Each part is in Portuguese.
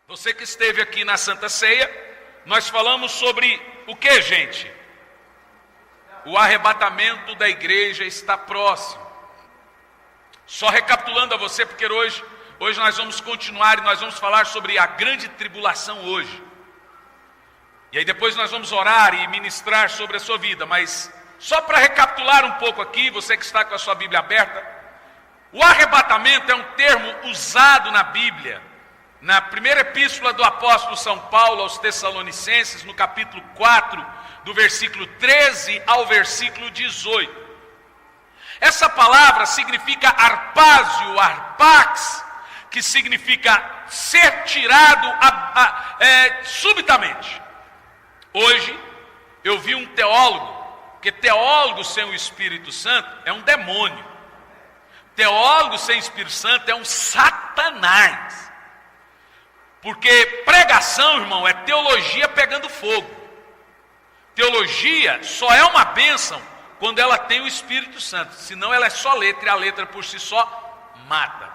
Você que esteve aqui na Santa Ceia, nós falamos sobre o que, gente? O arrebatamento da igreja está próximo. Só recapitulando a você, porque hoje nós vamos continuar e nós vamos falar sobre a grande tribulação hoje. E aí depois nós vamos orar e ministrar sobre a sua vida, mas só para recapitular um pouco aqui, você que está com a sua Bíblia aberta, o arrebatamento é um termo usado na Bíblia, na primeira epístola do apóstolo São Paulo aos Tessalonicenses, no capítulo 4, do versículo 13 ao versículo 18. Essa palavra significa arpásio, arpax, que significa ser tirado subitamente. Hoje, eu vi um teólogo, porque teólogo sem o Espírito Santo é um demônio. Teólogo sem Espírito Santo é um satanás. Porque pregação, irmão, é teologia pegando fogo. Teologia só é uma bênção quando ela tem o Espírito Santo. Senão ela é só letra, e a letra por si só mata.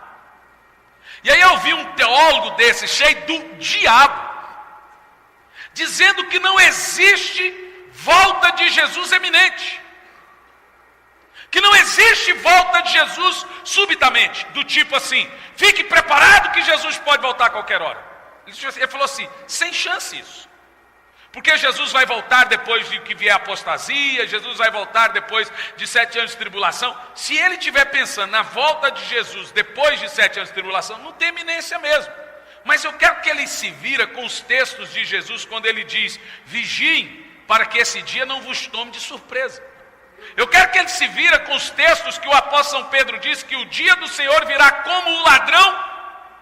E aí eu vi um teólogo desse, cheio do diabo, dizendo que não existe volta de Jesus eminente. Que não existe volta de Jesus subitamente. Do tipo assim, fique preparado que Jesus pode voltar a qualquer hora. Ele falou assim, sem chance isso. Porque Jesus vai voltar depois de que vier a apostasia, Jesus vai voltar depois de 7 anos de tribulação. Se ele estiver pensando na volta de Jesus depois de 7 anos de tribulação, não tem eminência mesmo. Mas eu quero que ele se vira com os textos de Jesus quando ele diz, vigiem para que esse dia não vos tome de surpresa. Eu quero que ele se vira com os textos que o apóstolo São Pedro diz que o dia do Senhor virá como o ladrão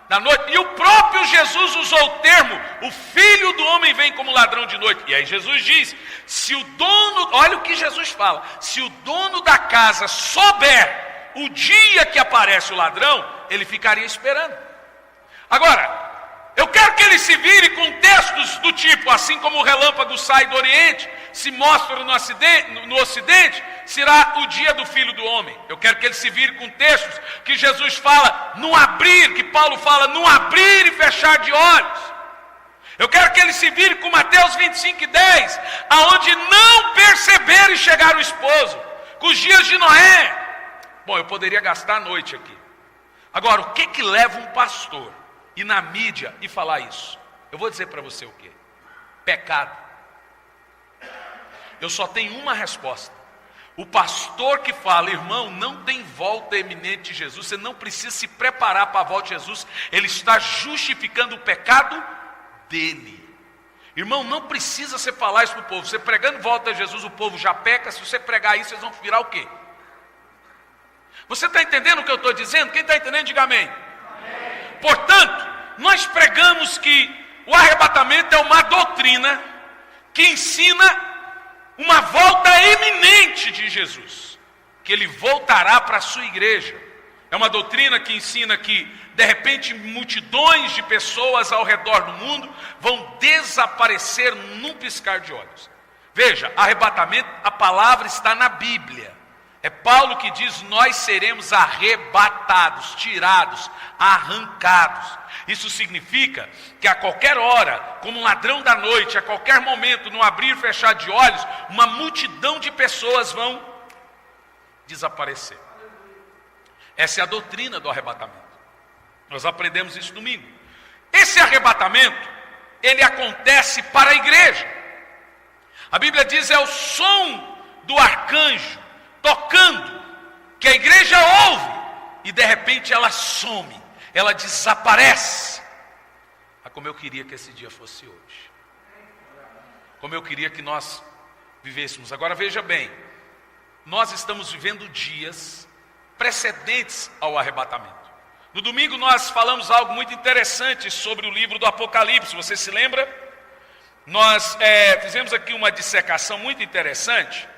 da noite. E o próprio Jesus usou o termo, o Filho do Homem vem como ladrão de noite. E aí Jesus diz, se o dono, olha o que Jesus fala, se o dono da casa souber o dia que aparece o ladrão, ele ficaria esperando. Agora, eu quero que ele se vire com textos do tipo, assim como o relâmpago sai do Oriente, se mostra no Ocidente, será o dia do Filho do Homem. Eu quero que ele se vire com textos que Jesus fala, no abrir, que Paulo fala, no abrir e fechar de olhos. Eu quero que ele se vire com Mateus 25:10, aonde não perceber e chegar o esposo, com os dias de Noé. Bom, eu poderia gastar a noite aqui. Agora, o que leva um pastor ir na mídia e falar isso? Eu vou dizer para você o quê? Pecado. Eu só tenho uma resposta. O pastor que fala, irmão, não tem volta eminente de Jesus, você não precisa se preparar para a volta de Jesus, ele está justificando o pecado dele. Irmão, não precisa você falar isso para o povo. Você pregando volta de Jesus, o povo já peca. Se você pregar isso, vocês vão virar o quê? Você está entendendo o que eu estou dizendo? Quem está entendendo, diga amém. Amém. Portanto, nós pregamos que o arrebatamento é uma doutrina que ensina uma volta eminente de Jesus, que ele voltará para a sua igreja. É uma doutrina que ensina que, de repente, multidões de pessoas ao redor do mundo vão desaparecer num piscar de olhos. Veja, arrebatamento, a palavra está na Bíblia. É Paulo que diz, nós seremos arrebatados, tirados, arrancados. Isso significa que a qualquer hora, como um ladrão da noite, a qualquer momento, no abrir e fechar de olhos, uma multidão de pessoas vão desaparecer. Essa é a doutrina do arrebatamento. Nós aprendemos isso domingo. Esse arrebatamento, ele acontece para a igreja. A Bíblia diz, é o som do arcanjo tocando, que a igreja ouve, e de repente ela some, ela desaparece. Ah, como eu queria que esse dia fosse hoje. Como eu queria que nós vivêssemos. Agora veja bem, nós estamos vivendo dias precedentes ao arrebatamento. No domingo nós falamos algo muito interessante sobre o livro do Apocalipse, você se lembra? Nós fizemos aqui uma dissecação muito interessante,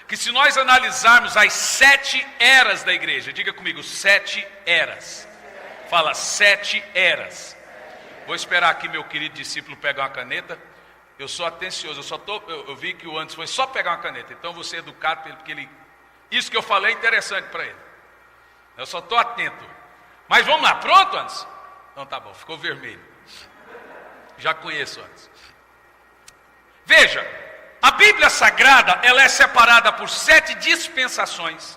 que se nós analisarmos as 7 eras da igreja, diga comigo, 7 eras. Fala, 7 eras. Vou esperar aqui meu querido discípulo pegar uma caneta. Eu sou atencioso, eu vi que o antes foi só pegar uma caneta, então eu vou ser educado para ele, porque ele, isso que eu falei é interessante para ele. Eu só estou atento. Mas vamos lá, pronto, antes? Então tá bom, ficou vermelho. Já conheço antes. Veja, a Bíblia Sagrada, ela é separada por 7 dispensações,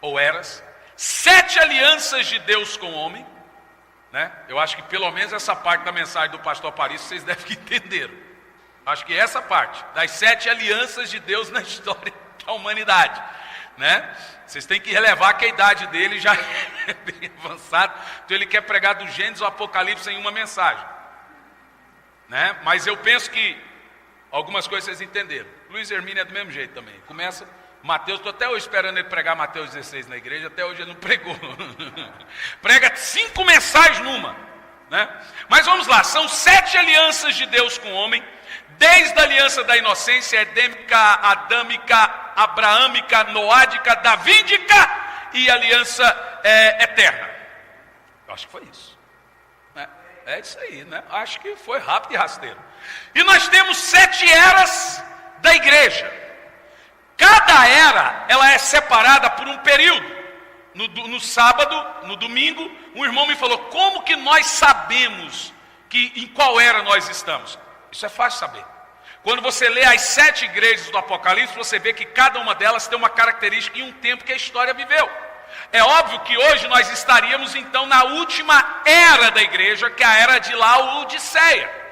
ou eras, 7 alianças de Deus com o homem, né? Eu acho que pelo menos essa parte da mensagem do pastor Aparício vocês devem entender. Acho que essa parte, das 7 alianças de Deus na história da humanidade, né? Vocês têm que relevar que a idade dele já é bem avançada, então ele quer pregar do Gênesis ao Apocalipse em uma mensagem, né? Mas eu penso que algumas coisas vocês entenderam. Luiz Hermínio é do mesmo jeito também. Começa Mateus, estou até hoje esperando ele pregar Mateus 16 na igreja, até hoje ele não pregou. Prega 5 mensagens numa, né? Mas vamos lá, são 7 alianças de Deus com o homem, desde a aliança da inocência, edêmica, adâmica, abraâmica, noádica, davídica e aliança eterna. Eu acho que foi isso, né? É isso aí, né? Acho que foi rápido e rasteiro. E nós temos 7 eras da igreja. Cada era, ela é separada por um período. No sábado, no domingo, um irmão me falou, como que nós sabemos em qual era nós estamos? Isso é fácil saber. Quando você lê as 7 igrejas do Apocalipse, você vê que cada uma delas tem uma característica e um tempo que a história viveu. É óbvio que hoje nós estaríamos então na última era da igreja, que é a era de Laodiceia.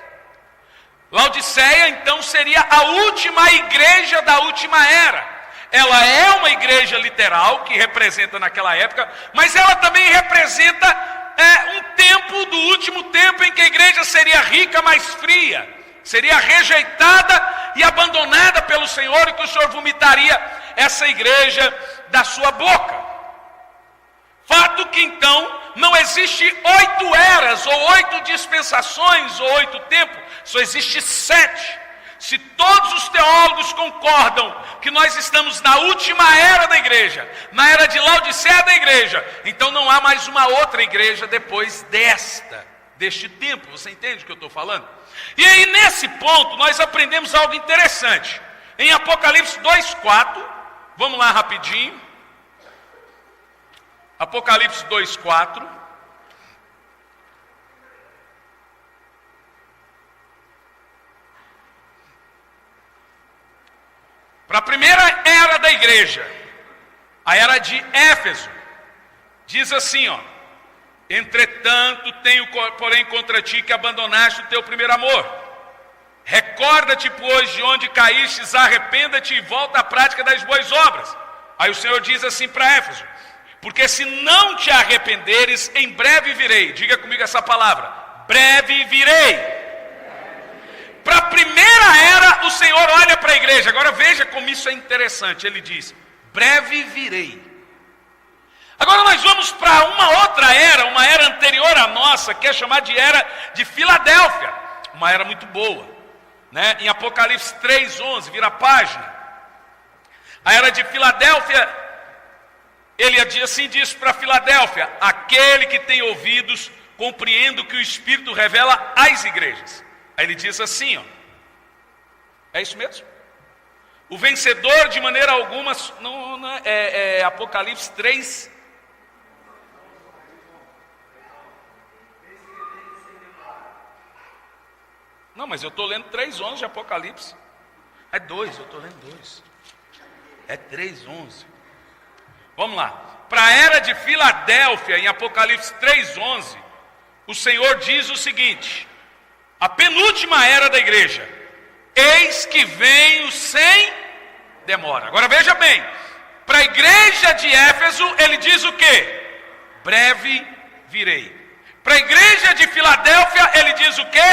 Laodiceia, então, seria a última igreja da última era. Ela é uma igreja literal, que representa naquela época, mas ela também representa um tempo do último tempo em que a igreja seria rica, mas fria. Seria rejeitada e abandonada pelo Senhor, e que o Senhor vomitaria essa igreja da sua boca. Fato que então não existe 8 eras, ou 8 dispensações, ou 8 tempos, só existe 7. Se todos os teólogos concordam que nós estamos na última era da igreja, na era de Laodiceia da igreja, então não há mais uma outra igreja depois deste tempo. Você entende o que eu estou falando? E aí nesse ponto nós aprendemos algo interessante. Em Apocalipse 2:4, vamos lá rapidinho. Apocalipse 2:4. Para a primeira era da igreja, a era de Éfeso, diz assim, ó: entretanto tenho porém contra ti que abandonaste o teu primeiro amor. Recorda-te, pois, de onde caístes, arrependa-te e volta à prática das boas obras. Aí o Senhor diz assim para Éfeso: porque se não te arrependeres, em breve virei. Diga comigo essa palavra: breve virei. Para a primeira era, o Senhor olha para a igreja. Agora veja como isso é interessante. Ele diz: breve virei. Agora nós vamos para uma outra era, uma era anterior à nossa, que é chamada de era de Filadélfia. Uma era muito boa, né? Em Apocalipse 3:11, vira a página. A era de Filadélfia, ele assim diz para Filadélfia: aquele que tem ouvidos, compreenda o que o Espírito revela às igrejas. Aí ele diz assim, ó, é isso mesmo? O vencedor de maneira alguma, Apocalipse 3. Não, mas eu estou lendo 3:11 de Apocalipse. É 2, eu estou lendo 2. É 3:11. Vamos lá. Para a era de Filadélfia, em Apocalipse 3:11, o Senhor diz o seguinte: a penúltima era da igreja: eis que venho sem demora. Agora veja bem, para a igreja de Éfeso, ele diz o quê? Breve virei. Para a igreja de Filadélfia, ele diz o quê?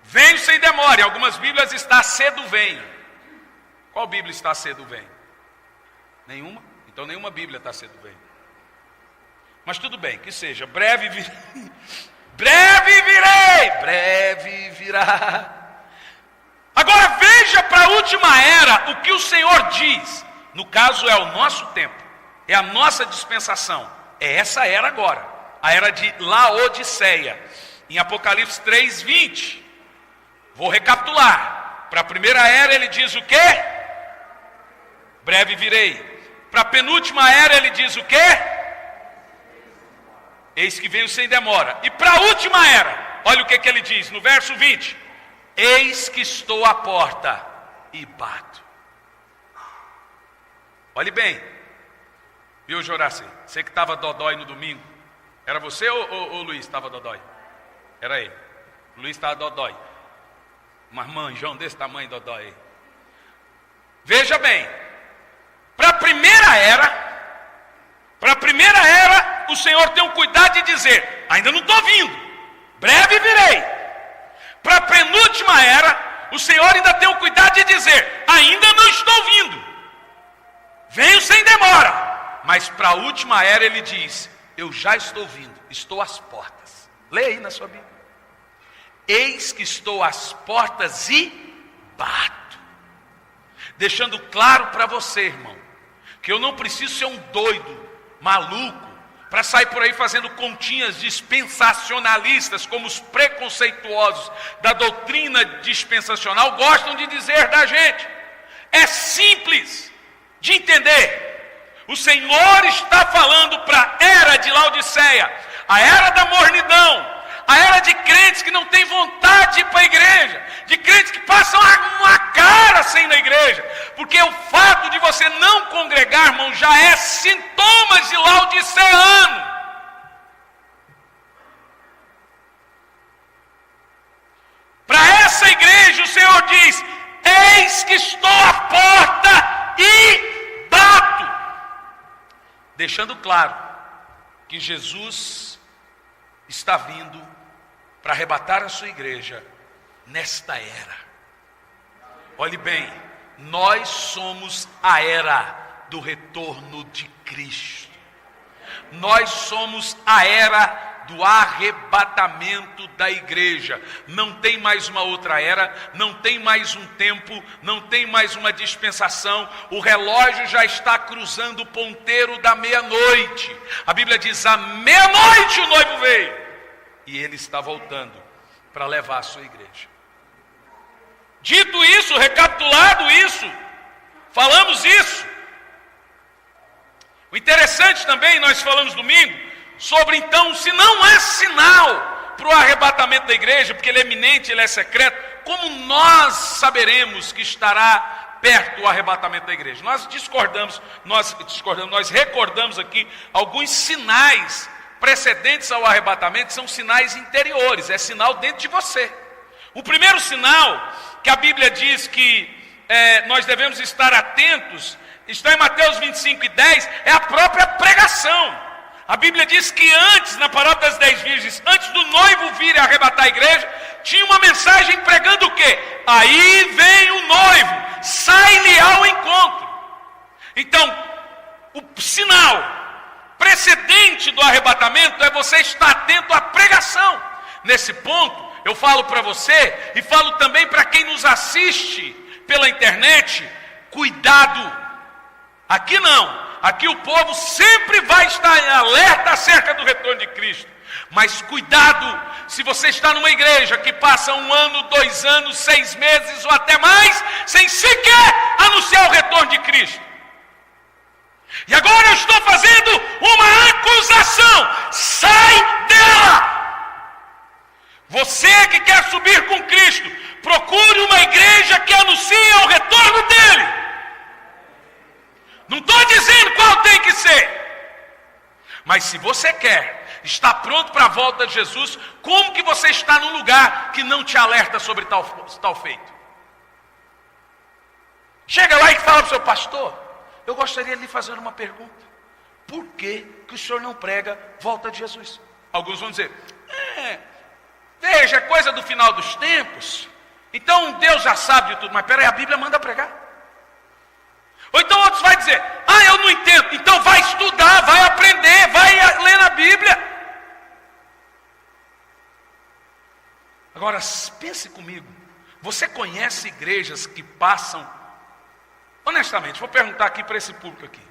Venho sem demora. Em algumas Bíblias está cedo venho. Qual Bíblia está cedo venho? Nenhuma? Então nenhuma Bíblia está cedo venho. Mas tudo bem, que seja, breve virei. Breve virei, breve virá. Agora veja para a última era o que o Senhor diz. No caso é o nosso tempo, é a nossa dispensação. É essa era agora, a era de Laodiceia. Em Apocalipse 3:20. Vou recapitular. Para a primeira era ele diz o quê? Breve virei. Para a penúltima era ele diz o quê? Eis que venho sem demora. E para a última era, olha o que ele diz no verso 20: eis que estou à porta e bato. Olhe bem, viu, Joraci? Você que estava dodói no domingo, era você ou Luiz estava dodói? Era ele. O Luiz estava dodói. Mas manjão desse tamanho dodói aí. Veja bem, para a primeira era, o Senhor tem um cuidado de dizer: ainda não estou vindo, breve virei. Para a penúltima era, o Senhor ainda tem o cuidado de dizer: ainda não estou vindo, venho sem demora. Mas para a última era ele diz: eu já estou vindo, estou às portas. Leia aí na sua Bíblia: eis que estou às portas e bato. Deixando claro para você, irmão, que eu não preciso ser um doido, maluco, para sair por aí fazendo continhas dispensacionalistas, como os preconceituosos da doutrina dispensacional gostam de dizer da gente. É simples de entender. O Senhor está falando para a era de Laodiceia, a era da mornidão, a era de crentes que não têm vontade de ir para a igreja, de crentes que passam uma cara sem ir na igreja, porque o fato de você não congregar, irmão, já é sintomas de laodiceano. Para essa igreja o Senhor diz: eis que estou à porta e bato. Deixando claro que Jesus está vindo para arrebatar a sua igreja nesta era. Olhe bem, nós somos a era do retorno de Cristo. Nós somos a era do arrebatamento da igreja. Não tem mais uma outra era, não tem mais um tempo, não tem mais uma dispensação. O relógio já está cruzando o ponteiro da meia-noite. A Bíblia diz: à meia-noite o noivo veio. E ele está voltando para levar a sua igreja. Dito isso, recapitulado isso, falamos isso. O interessante também, nós falamos domingo, sobre então, se não é sinal para o arrebatamento da igreja, porque ele é iminente, ele é secreto, como nós saberemos que estará perto o arrebatamento da igreja? Nós recordamos aqui alguns sinais precedentes ao arrebatamento, são sinais interiores, é sinal dentro de você. O primeiro sinal que a Bíblia diz que nós devemos estar atentos, está em Mateus 25:10, é a própria pregação. A Bíblia diz que antes, na parábola das 10 virgens, antes do noivo vir arrebatar a igreja, tinha uma mensagem pregando o quê? Aí vem o noivo, sai-lhe ao encontro. Então, o sinal precedente do arrebatamento é você estar atento à pregação. Nesse ponto, eu falo para você e falo também para quem nos assiste pela internet: cuidado. Aqui não, aqui o povo sempre vai estar em alerta acerca do retorno de Cristo. Mas cuidado, se você está numa igreja que passa 1 ano, 2 anos, 6 meses ou até mais, sem sequer anunciar o retorno de Cristo. E agora eu estou fazendo uma acusação: sai dela! Você que quer subir com Cristo, procure uma igreja que anuncia o retorno dele. Não estou dizendo qual tem que ser, mas se você quer estar pronto para a volta de Jesus, como que você está num lugar que não te alerta sobre tal feito? Chega lá e fala para o seu pastor: eu gostaria de lhe fazer uma pergunta. Por que o senhor não prega volta de Jesus? Alguns vão dizer: veja, é coisa do final dos tempos. Então Deus já sabe de tudo. Mas peraí, a Bíblia manda pregar. Ou então outros vão dizer: eu não entendo. Então vai estudar, vai aprender, vai ler na Bíblia. Agora, pense comigo. Você conhece igrejas que passam... Honestamente, vou perguntar aqui para esse público aqui: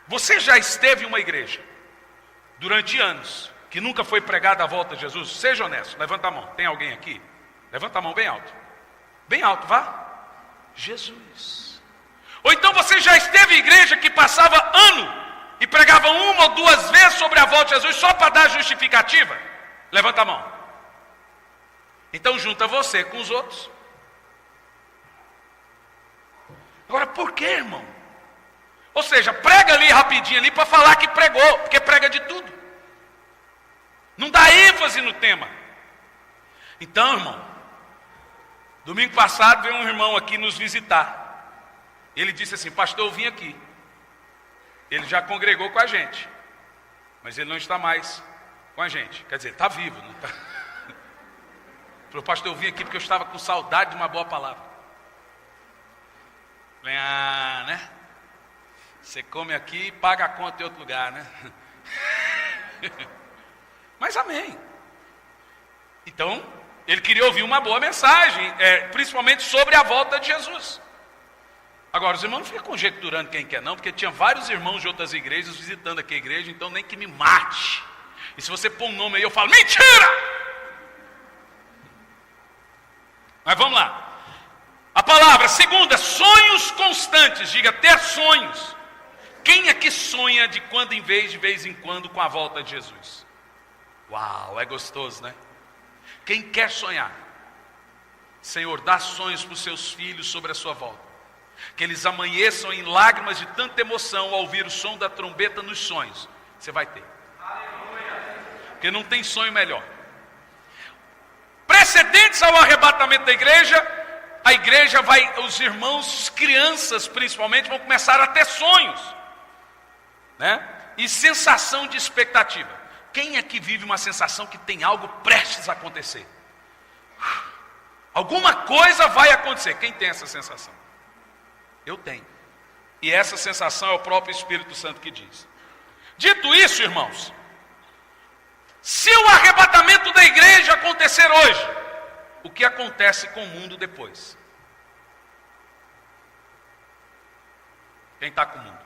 você já esteve em uma igreja durante anos que nunca foi pregada a volta de Jesus? Seja honesto, levanta a mão. Tem alguém aqui? Levanta a mão bem alto. Bem alto, vá. Jesus. Ou então você já esteve em igreja que passava ano e pregavam uma ou duas vezes sobre a volta de Jesus só para dar justificativa? Levanta a mão. Então junta você com os outros. Agora, por que, irmão? Ou seja, prega ali rapidinho ali para falar que pregou, porque prega de tudo. Não dá ênfase no tema. Então, irmão, domingo passado veio um irmão aqui nos visitar. Ele disse assim: pastor, eu vim aqui. Ele já congregou com a gente, mas ele não está mais com a gente. Quer dizer, ele está vivo, não está? Falou: pastor, eu vim aqui porque eu estava com saudade de uma boa palavra. Falei: ah, né? Você come aqui e paga a conta em outro lugar, né? Mas amém. Então, ele queria ouvir uma boa mensagem, principalmente sobre a volta de Jesus. Agora, os irmãos não ficam conjecturando quem quer não, porque tinha vários irmãos de outras igrejas visitando aqui a igreja, então nem que me mate. E se você pôr um nome aí, eu falo: mentira! Mas vamos lá. A palavra segunda, sonhos constantes. Diga: ter sonhos. Quem é que sonha de vez em quando com a volta de Jesus? Uau, é gostoso, né? Quem quer sonhar? Senhor, dá sonhos para os seus filhos sobre a sua volta. Que eles amanheçam em lágrimas de tanta emoção ao ouvir o som da trombeta nos sonhos. Você vai ter. Porque não tem sonho melhor. Precedentes ao arrebatamento da igreja, a igreja vai, os irmãos, as crianças principalmente, vão começar a ter sonhos, né? E sensação de expectativa. Quem é que vive uma sensação que tem algo prestes a acontecer? Alguma coisa vai acontecer. Quem tem essa sensação? Eu tenho. E essa sensação é o próprio Espírito Santo que diz. Dito isso, irmãos, se o arrebatamento da igreja acontecer hoje, o que acontece com o mundo depois? Quem está com o mundo?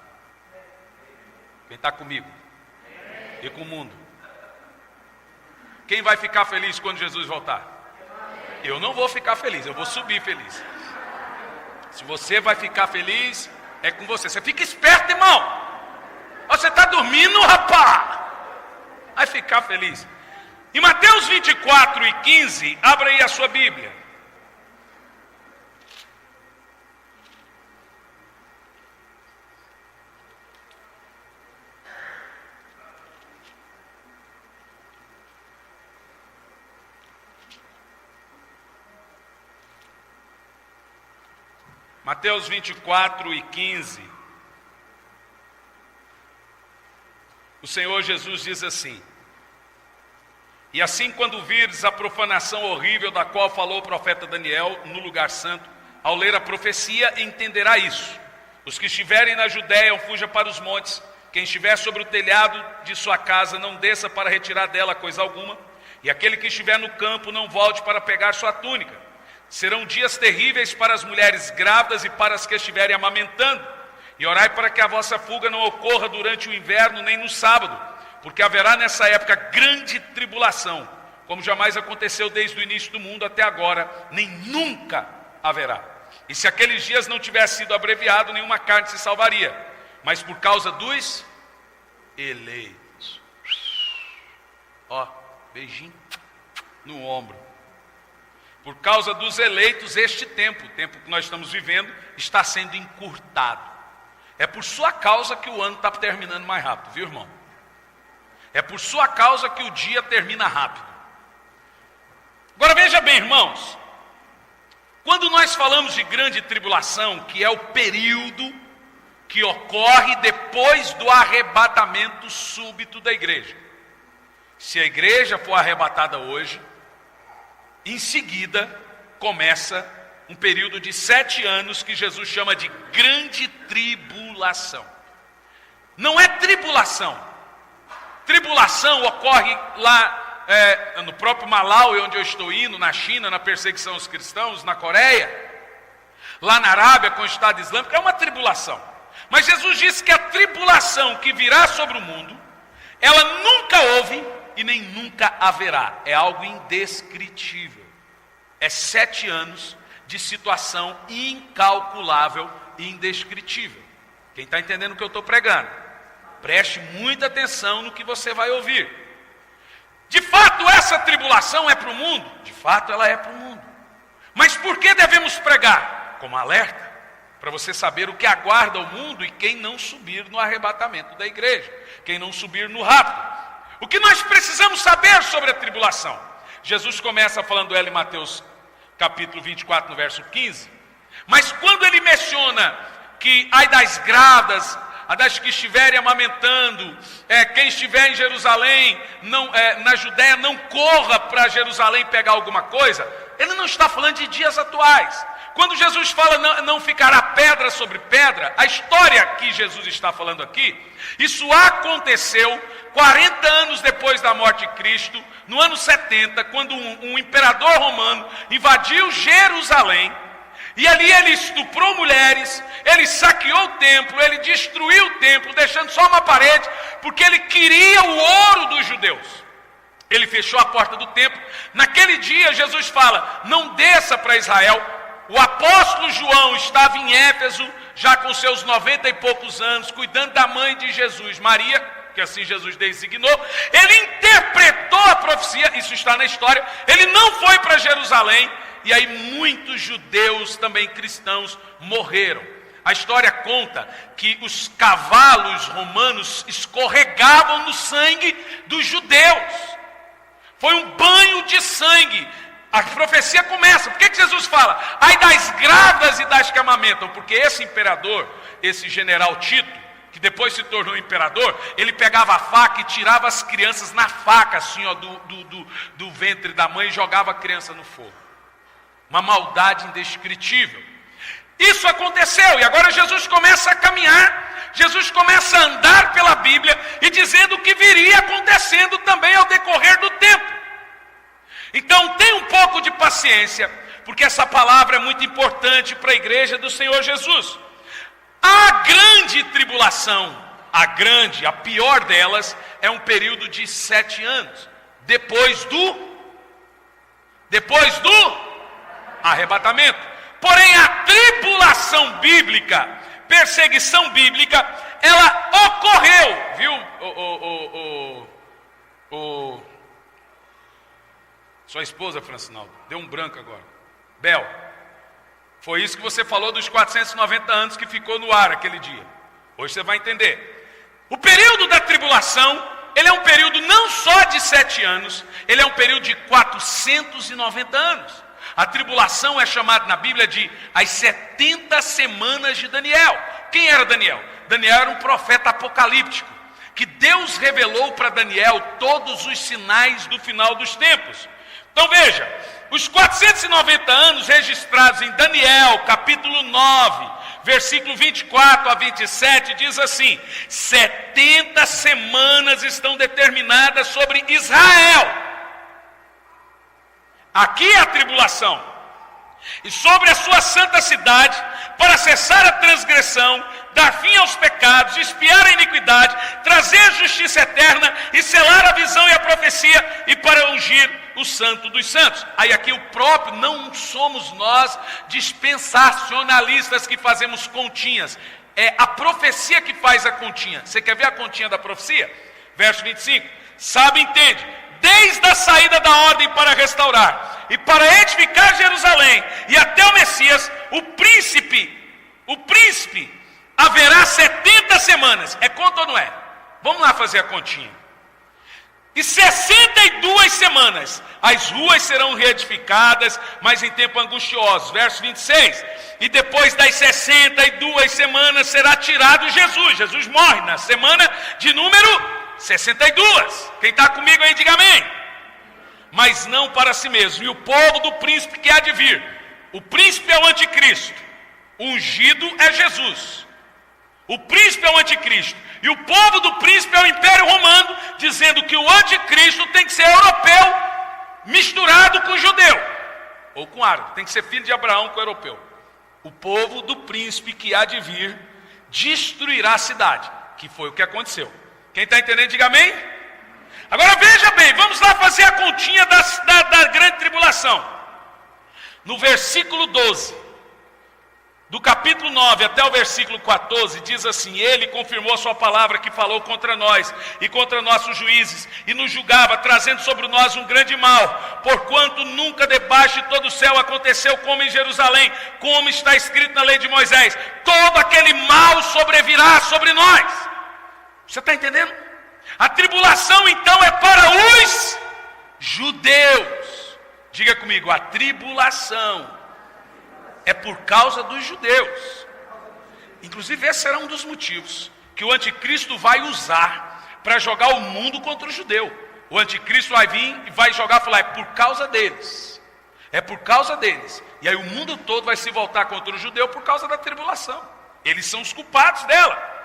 Quem está comigo? E com o mundo? Quem vai ficar feliz quando Jesus voltar? Eu não vou ficar feliz, eu vou subir feliz. Se você vai ficar feliz, é com você. Você fica esperto, irmão. Você está dormindo, rapaz. Vai ficar feliz. Em Mateus 24 e 15, abra aí a sua Bíblia. Mateus 24 e 15. O Senhor Jesus diz assim: e assim, quando vires a profanação horrível da qual falou o profeta Daniel no lugar santo, ao ler a profecia, entenderá isso. Os que estiverem na Judéia, fuja para os montes. Quem estiver sobre o telhado de sua casa, não desça para retirar dela coisa alguma. E aquele que estiver no campo, não volte para pegar sua túnica. Serão dias terríveis para as mulheres grávidas e para as que estiverem amamentando. E orai para que a vossa fuga não ocorra durante o inverno, nem no sábado, porque haverá nessa época grande tribulação, como jamais aconteceu desde o início do mundo até agora, nem nunca haverá. E se aqueles dias não tivesse sido abreviado, nenhuma carne se salvaria, mas por causa dos eleitos. Ó, beijinho no ombro. Por causa dos eleitos, este tempo, o tempo que nós estamos vivendo, está sendo encurtado. É por sua causa que o ano está terminando mais rápido, viu, irmão? É por sua causa que o dia termina rápido. Agora veja bem, irmãos, quando nós falamos de grande tribulação, que é o período que ocorre depois do arrebatamento súbito da igreja. Se a igreja for arrebatada hoje, em seguida começa um período de 7 anos que Jesus chama de grande tribulação. Não é tribulação. Tribulação ocorre lá no próprio Malawi, onde eu estou indo, na China, na perseguição aos cristãos, na Coreia, lá na Arábia com o Estado Islâmico, é uma tribulação. Mas Jesus disse que a tribulação que virá sobre o mundo, ela nunca houve e nem nunca haverá. É algo indescritível. É 7 anos de situação incalculável e indescritível. Quem está entendendo o que eu estou pregando? Preste muita atenção no que você vai ouvir. De fato, essa tribulação é para o mundo? De fato, ela é para o mundo. Mas por que devemos pregar? Como alerta, para você saber o que aguarda o mundo e quem não subir no arrebatamento da igreja, quem não subir no rapto. O que nós precisamos saber sobre a tribulação? Jesus começa falando ela em Mateus capítulo 24, no verso 15. Mas quando ele menciona que ai das grávidas, a das que estiverem amamentando, quem estiver em Jerusalém, na Judéia, não corra para Jerusalém pegar alguma coisa, ele não está falando de dias atuais. Quando Jesus fala não ficará pedra sobre pedra, a história que Jesus está falando aqui, isso aconteceu 40 anos depois da morte de Cristo, no ano 70, quando um imperador romano invadiu Jerusalém, e ali ele estuprou mulheres, ele saqueou o templo, ele destruiu o templo, deixando só uma parede, porque ele queria o ouro dos judeus. Ele fechou a porta do templo. Naquele dia Jesus fala, não desça para Israel. O apóstolo João estava em Éfeso, já com seus 90 e poucos anos, cuidando da mãe de Jesus, Maria, que assim Jesus designou. Ele interpretou a profecia, isso está na história. Ele não foi para Jerusalém, e aí muitos judeus, também cristãos, morreram. A história conta que os cavalos romanos escorregavam no sangue dos judeus. Foi um banho de sangue. A profecia começa. Por que Jesus fala? Ai das grávidas e das que amamentam. Porque esse imperador, esse general Tito, que depois se tornou imperador, ele pegava a faca e tirava as crianças na faca, assim, ó, do ventre da mãe, e jogava a criança no fogo. Uma maldade indescritível. Isso aconteceu, e agora Jesus começa a caminhar, Jesus começa a andar pela Bíblia, e dizendo o que viria acontecendo também ao decorrer do tempo. Então tenha um pouco de paciência, porque essa palavra é muito importante para a igreja do Senhor Jesus. A grande tribulação, a pior delas, é um período de 7 anos, depois do arrebatamento. Porém, a tribulação bíblica, perseguição bíblica, ela ocorreu, viu? Sua esposa, Francinaldo, deu um branco agora. Bel, foi isso que você falou dos 490 anos que ficou no ar aquele dia. Hoje você vai entender. O período da tribulação, ele é um período não só de 7 anos, ele é um período de 490 anos. A tribulação é chamada na Bíblia de as 70 semanas de Daniel. Quem era Daniel? Daniel era um profeta apocalíptico, que Deus revelou para Daniel todos os sinais do final dos tempos. Então veja, os 490 anos registrados em Daniel, capítulo 9, versículo 24 a 27, diz assim: 70 semanas estão determinadas sobre Israel. Aqui é a tribulação. E sobre a sua santa cidade, para cessar a transgressão, dar fim aos pecados, expiar a iniquidade, trazer justiça eterna e selar a visão e a profecia, e para ungir o santo dos santos. Aí aqui o próprio, não somos nós dispensacionalistas que fazemos continhas. É a profecia que faz a continha. Você quer ver a continha da profecia? Verso 25. Sabe, entende? Desde a saída da ordem para restaurar e para edificar Jerusalém e até o Messias, o príncipe haverá 70 semanas. É conta ou não é? Vamos lá fazer a continha. E 62 semanas as ruas serão reedificadas, mas em tempo angustioso. Verso 26. E depois das 62 semanas será tirado Jesus. Jesus morre na semana de número 62. Quem está comigo aí, diga amém. Mas não para si mesmo. E o povo do príncipe que há de vir. O príncipe é o anticristo. O ungido é Jesus. O príncipe é o anticristo. E o povo do príncipe é o império romano, dizendo que o anticristo tem que ser europeu, misturado com judeu. Ou com árabe. Tem que ser filho de Abraão com europeu. O povo do príncipe que há de vir destruirá a cidade. Que foi o que aconteceu. Quem está entendendo, diga amém. Agora veja bem, vamos lá fazer a continha da grande tribulação. No versículo 12, do capítulo 9 até o versículo 14, diz assim: ele confirmou a sua palavra que falou contra nós e contra nossos juízes, e nos julgava, trazendo sobre nós um grande mal, porquanto nunca debaixo de todo o céu aconteceu como em Jerusalém, como está escrito na lei de Moisés, todo aquele mal sobrevirá sobre nós. Você está entendendo? A tribulação então é para os judeus. Diga comigo, a tribulação é por causa dos judeus. Inclusive esse será um dos motivos que o anticristo vai usar para jogar o mundo contra o judeu. O anticristo vai vir e vai jogar e falar: é por causa deles, é por causa deles. E aí o mundo todo vai se voltar contra o judeu por causa da tribulação. Eles são os culpados dela.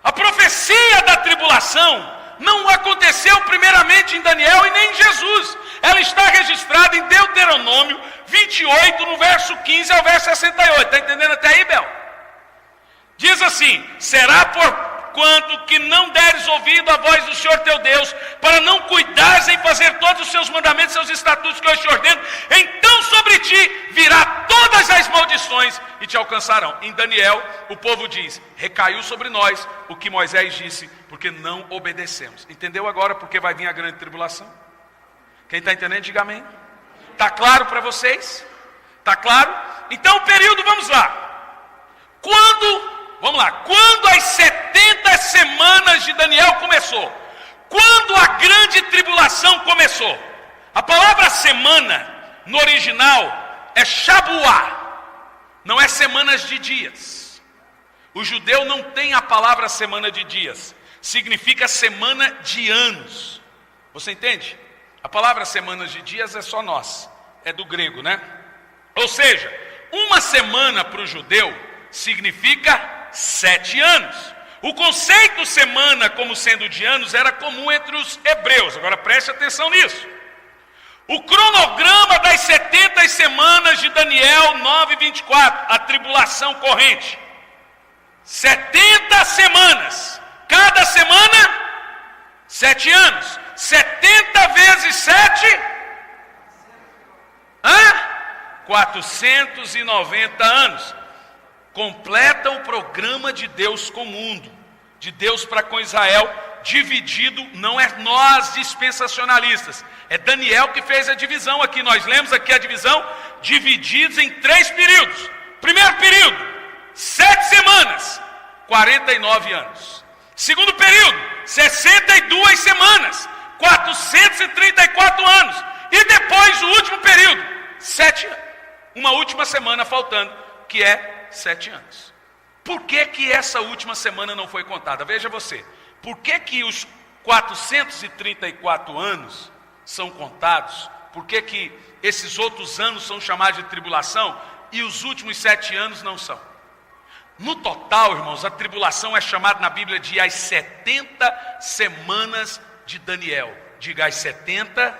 A profecia da tribulação não aconteceu primeiramente em Daniel e nem em Jesus. Ela está registrada em Deuteronômio 28, no verso 15 ao verso 68. Está entendendo até aí, Bel? Diz assim: será porquanto que não deres ouvido à voz do Senhor teu Deus, para não cuidares em fazer todos os seus mandamentos, seus estatutos que eu te ordeno, então sobre ti virá todas as maldições e te alcançarão. Em Daniel, o povo diz: recaiu sobre nós o que Moisés disse, porque não obedecemos. Entendeu agora porque vai vir a grande tribulação? Quem está entendendo, diga amém. Está claro para vocês? Está claro? Então o período, vamos lá. Quando as 70 semanas de Daniel começou? Quando a grande tribulação começou? A palavra semana, no original, é Shabuá. Não é semanas de dias. O judeu não tem a palavra semana de dias. Significa semana de anos. Você entende? A palavra semanas de dias é só nossa. É do grego, né? Ou seja, uma semana para o judeu significa 7 anos. O conceito semana como sendo de anos era comum entre os hebreus. Agora preste atenção nisso. O cronograma das 70 semanas de Daniel 9:24, a tribulação corrente. 70 semanas. Cada semana, 7 anos. 70 vezes 7? 490 anos. Completa o programa de Deus com o mundo, de Deus para com Israel, dividido. Não é nós dispensacionalistas, é Daniel que fez a divisão aqui. Nós lemos aqui a divisão, divididos em 3 períodos. Primeiro período, 7 semanas, 49 anos. Segundo período, 62 semanas, 434 anos. E depois o último período, 7 anos. Uma última semana faltando, que é 7 anos. Por que que essa última semana não foi contada? Veja você. Por que que os 434 anos são contados? Por que que esses outros anos são chamados de tribulação e os últimos 7 anos não são? No total, irmãos, a tribulação é chamada na Bíblia de as 70 semanas de Daniel. Diga, as 70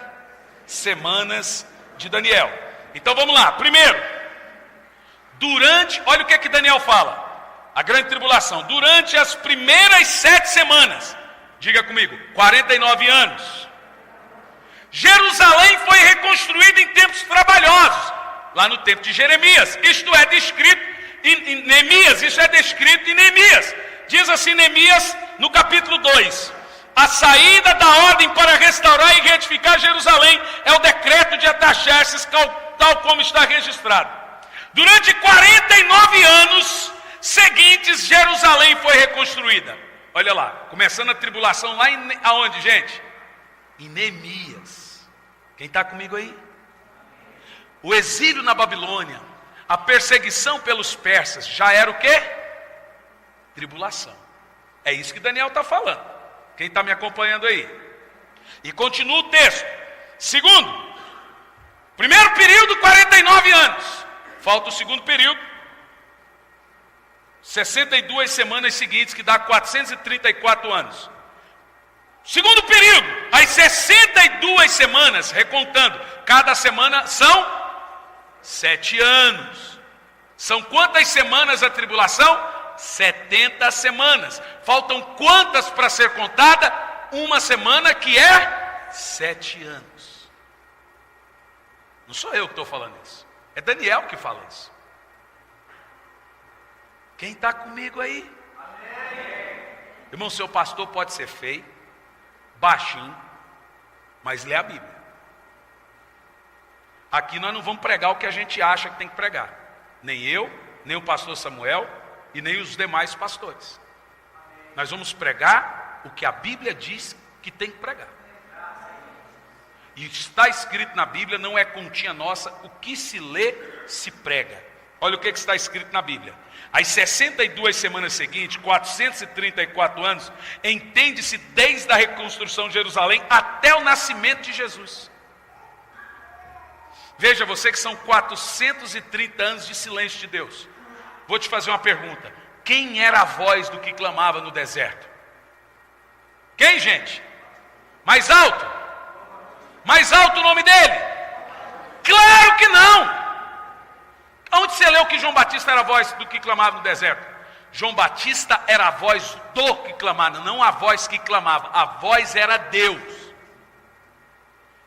semanas de Daniel. Então vamos lá. Primeiro, olha o que Daniel fala. A grande tribulação. Durante as primeiras 7 semanas, diga comigo, 49 anos. Jerusalém foi reconstruída em tempos trabalhosos. Lá no tempo de Jeremias. Isto é descrito em Neemias, isso é descrito em Neemias. Diz assim Neemias no capítulo 2: a saída da ordem para restaurar e reedificar Jerusalém é o decreto de Artaxerxes, tal como está registrado. Durante 49 anos seguintes, Jerusalém foi reconstruída. Olha lá, começando a tribulação lá aonde, gente? Em Neemias. Quem está comigo aí? O exílio na Babilônia, a perseguição pelos persas, já era o quê? Tribulação. É isso que Daniel está falando. Quem está me acompanhando aí? E continua o texto. Segundo, primeiro período, 49 anos. Falta o segundo período, 62 semanas seguintes, que dá 434 anos. Segundo período, as 62 semanas, recontando, cada semana são 7 anos. São quantas semanas a tribulação? 70 semanas. Faltam quantas para ser contada? Uma semana, que é 7 anos. Não sou eu que estou falando isso. É Daniel que fala isso. Quem está comigo aí? Irmão, seu pastor pode ser feio, baixinho, mas lê a Bíblia. Aqui nós não vamos pregar o que a gente acha que tem que pregar. Nem eu, nem o pastor Samuel e nem os demais pastores. Nós vamos pregar o que a Bíblia diz que tem que pregar. E está escrito na Bíblia, não é continha nossa, o que se lê, se prega. Olha o que está escrito na Bíblia. As 62 semanas seguintes, 434 anos, entende-se desde a reconstrução de Jerusalém até o nascimento de Jesus. Veja você que são 430 anos de silêncio de Deus. Vou te fazer uma pergunta. Quem era a voz do que clamava no deserto? Quem, gente? Mais alto? Mais alto o nome dele? Claro que não! Onde você leu que João Batista era a voz do que clamava no deserto? João Batista era a voz do que clamava, não a voz que clamava. A voz era Deus.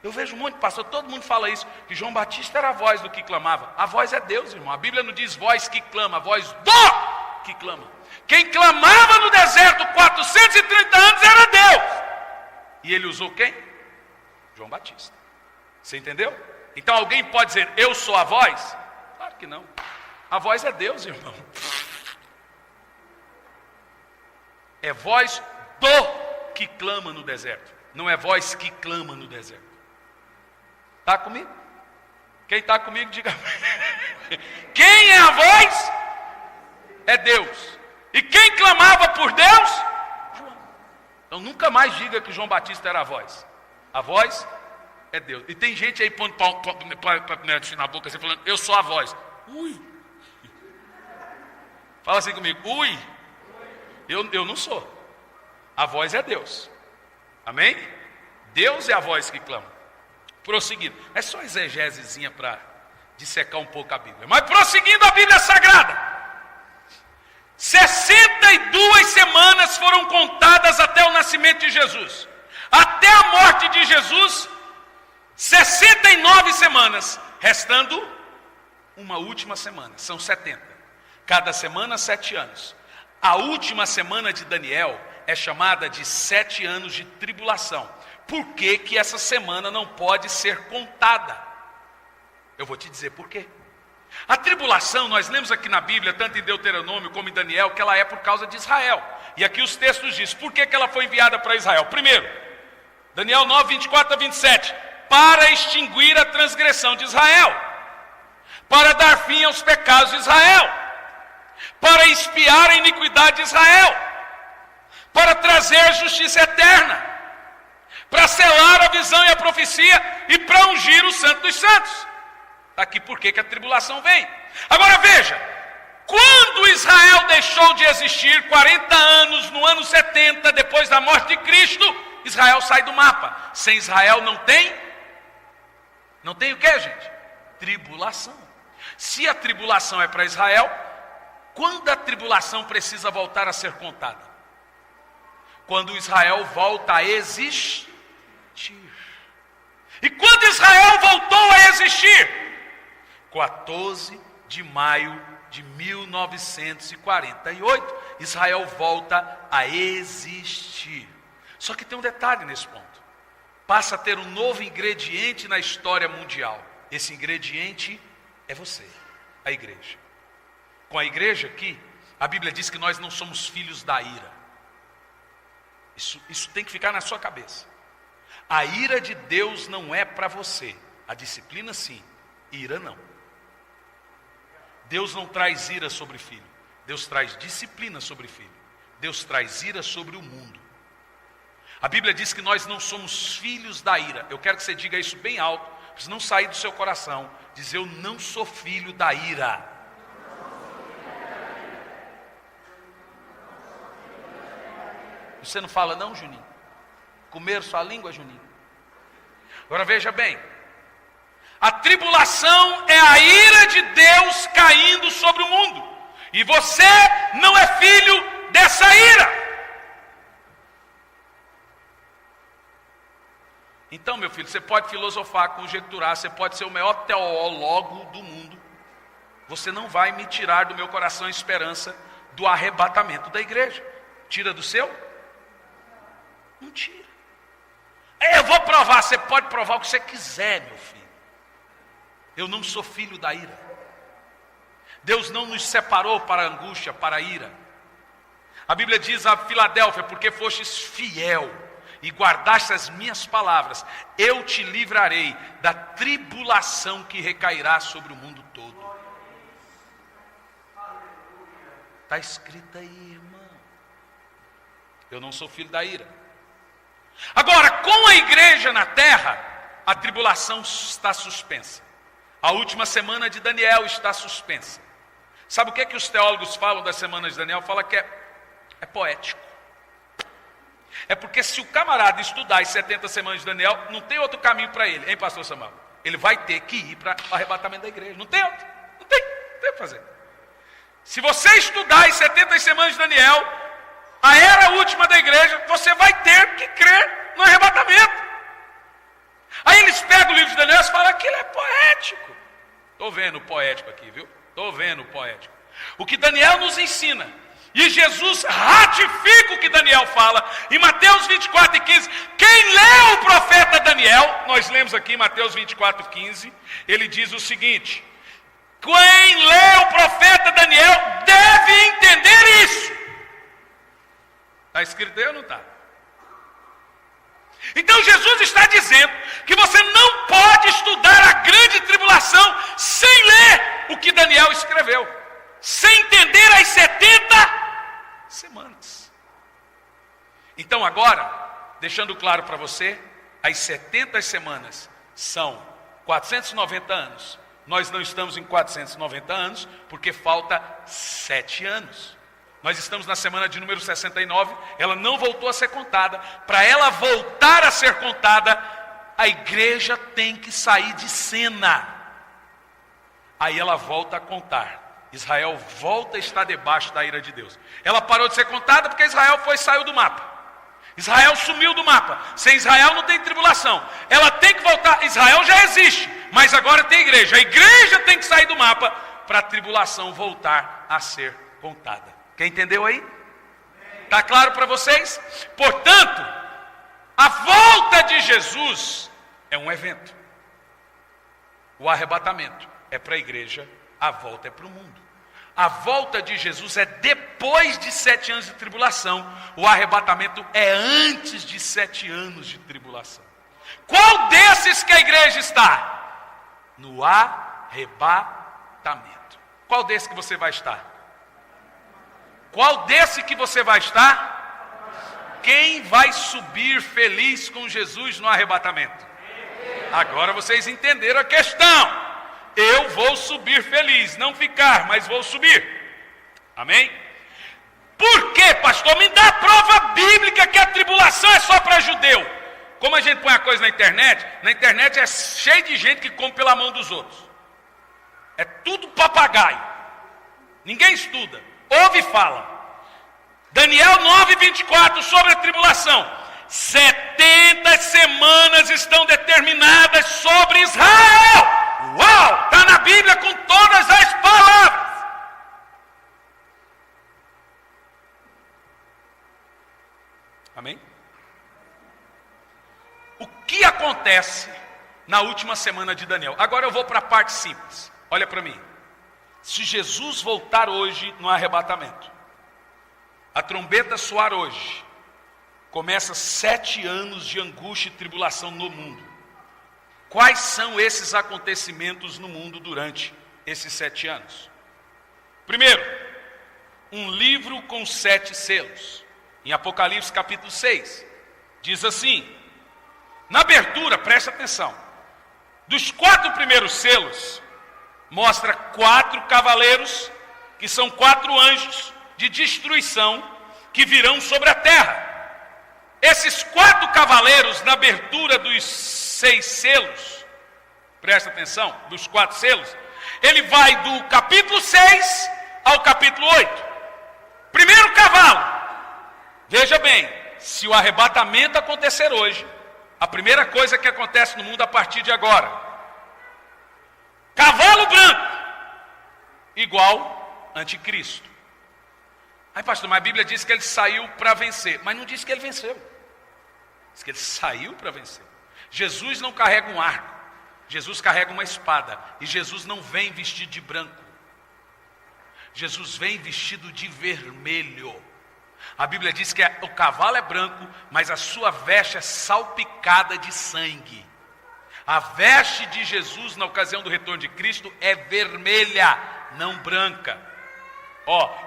Eu vejo um monte de pastor, todo mundo fala isso, que João Batista era a voz do que clamava. A voz é Deus, irmão. A Bíblia não diz voz que clama, a voz do que clama. Quem clamava no deserto 430 anos era Deus. E ele usou quem? João Batista. Você entendeu? Então alguém pode dizer, eu sou a voz? Claro que não. A voz é Deus, irmão. É voz do que clama no deserto. Não é voz que clama no deserto. Está comigo? Quem está comigo, diga. Quem é a voz? É Deus. E quem clamava por Deus? João. Então nunca mais diga que João Batista era a voz. A voz é Deus. E tem gente aí pondo na boca assim, falando, eu sou a voz. Ui. Fala assim comigo, ui. Eu não sou. A voz é Deus. Amém? Deus é a voz que clama. Prosseguindo. É só exegesezinha para dissecar um pouco a Bíblia. Mas prosseguindo a Bíblia Sagrada. 62 semanas foram contadas até o nascimento de Jesus. Até a morte de Jesus, 69 semanas. Restando uma última semana. São 70. Cada semana, 7 anos. A última semana de Daniel é chamada de 7 anos de tribulação. Por que que essa semana não pode ser contada? Eu vou te dizer por quê. A tribulação, nós lemos aqui na Bíblia, tanto em Deuteronômio como em Daniel, que ela é por causa de Israel. E aqui os textos dizem, por que que ela foi enviada para Israel? Primeiro, Daniel 9, 24 a 27. Para extinguir a transgressão de Israel. Para dar fim aos pecados de Israel. Para expiar a iniquidade de Israel. Para trazer justiça eterna. Para selar a visão e a profecia e para ungir o Santo dos Santos. Está aqui por que a tribulação vem. Agora veja, quando Israel deixou de existir, 40 anos, no ano 70, depois da morte de Cristo, Israel sai do mapa. Sem Israel não tem o que, gente? Tribulação. Se a tribulação é para Israel, quando a tribulação precisa voltar a ser contada? Quando Israel volta a existir. E quando Israel voltou a existir? 14 de maio de 1948, Israel volta a existir. Só que tem um detalhe nesse ponto. Passa a ter um novo ingrediente na história mundial. Esse ingrediente é você, a igreja. Com a igreja aqui, a Bíblia diz que nós não somos filhos da ira. Isso tem que ficar na sua cabeça. A ira de Deus não é para você. A disciplina sim, ira não. Deus não traz ira sobre filho. Deus traz disciplina sobre filho. Deus traz ira sobre o mundo. A Bíblia diz que nós não somos filhos da ira. Eu quero que você diga isso bem alto, para não sair do seu coração. Diz, eu não sou filho da ira. Você não fala não, Juninho? Comer sua língua, Juninho? Agora veja bem. A tribulação é a ira de Deus caindo sobre o mundo. E você não é filho dessa ira. Então, meu filho, você pode filosofar, conjecturar, você pode ser o maior teólogo do mundo. Você não vai me tirar do meu coração a esperança do arrebatamento da igreja. Tira do seu? Não tira. Eu vou provar, você pode provar o que você quiser, meu filho. Eu não sou filho da ira. Deus não nos separou para a angústia, para a ira. A Bíblia diz a Filadélfia: porque fostes fiel e guardaste as minhas palavras, eu te livrarei da tribulação que recairá sobre o mundo todo. Está escrito aí, irmão. Eu não sou filho da ira. Agora, com a igreja na terra, a tribulação está suspensa. A última semana de Daniel está suspensa. Sabe o que os teólogos falam das semanas de Daniel? Fala que é poético. É porque se o camarada estudar as 70 semanas de Daniel, não tem outro caminho para ele, hein, pastor Samuel? Ele vai ter que ir para o arrebatamento da igreja. Não tem outro. Não tem o que fazer. Se você estudar as 70 semanas de Daniel, a era última da igreja, você vai ter que crer no arrebatamento. Aí eles pegam o livro de Daniel e falam: aquilo é poético. Estou vendo o poético aqui, viu? Estou vendo o poético. O que Daniel nos ensina, e Jesus ratifica o que Daniel fala, em Mateus 24:15. Quem lê o profeta Daniel, nós lemos aqui em Mateus 24:15, ele diz o seguinte: quem lê o profeta Daniel deve entender isso. Está escrito aí ou não está? Então Jesus está dizendo que você não pode estudar a grande tribulação sem ler o que Daniel escreveu, sem entender as 70 semanas. Então agora, deixando claro para você, as 70 semanas são 490 anos. Nós não estamos em 490 anos, porque falta 7 anos. Nós estamos na semana de número 69, ela não voltou a ser contada. Para ela voltar a ser contada, a igreja tem que sair de cena. Aí ela volta a contar. Israel volta a estar debaixo da ira de Deus. Ela parou de ser contada porque Israel saiu do mapa. Israel sumiu do mapa. Sem Israel não tem tribulação. Ela tem que voltar. Israel já existe, mas agora tem igreja. A igreja tem que sair do mapa para a tribulação voltar a ser contada. Quem entendeu aí? Está claro para vocês? Portanto, a volta de Jesus é um evento. O arrebatamento é para a igreja, a volta é para o mundo. A volta de Jesus é depois de 7 anos de tribulação. O arrebatamento é antes de 7 anos de tribulação. Qual desses que a igreja está? No arrebatamento. Qual desse que você vai estar? Qual desse que você vai estar? Quem vai subir feliz com Jesus no arrebatamento? Agora vocês entenderam a questão. Eu vou subir feliz, não ficar, mas vou subir. Amém? Por quê, pastor? Me dá a prova bíblica que a tribulação é só para judeu. Como a gente põe a coisa na internet é cheio de gente que come pela mão dos outros. É tudo papagaio. Ninguém estuda. Ouve e fala. Daniel 9:24 sobre a tribulação. 70 semanas estão determinadas sobre Israel. Uau! Está na Bíblia com todas as palavras. Amém? O que acontece na última semana de Daniel? Agora eu vou para a parte simples. Olha para mim. Se Jesus voltar hoje no arrebatamento, a trombeta soar hoje, começa 7 anos de angústia e tribulação no mundo. Quais são esses acontecimentos no mundo durante esses 7 anos? Primeiro, um livro com 7 selos. Em Apocalipse capítulo 6, diz assim, na abertura, preste atenção, dos 4 primeiros selos, mostra 4 cavaleiros, que são 4 anjos de destruição, que virão sobre a terra. Esses 4 cavaleiros, na abertura dos 6 selos, presta atenção, dos 4 selos, ele vai do capítulo 6 ao capítulo 8. Primeiro cavalo, veja bem, se o arrebatamento acontecer hoje, a primeira coisa que acontece no mundo a partir de agora, cavalo branco, igual anticristo. Aí, pastor, mas a Bíblia diz que ele saiu para vencer. Mas não diz que ele venceu. Diz que ele saiu para vencer. Jesus não carrega um arco. Jesus carrega uma espada. E Jesus não vem vestido de branco. Jesus vem vestido de vermelho. A Bíblia diz que o cavalo é branco, mas a sua veste é salpicada de sangue. A veste de Jesus na ocasião do retorno de Cristo é vermelha, não branca.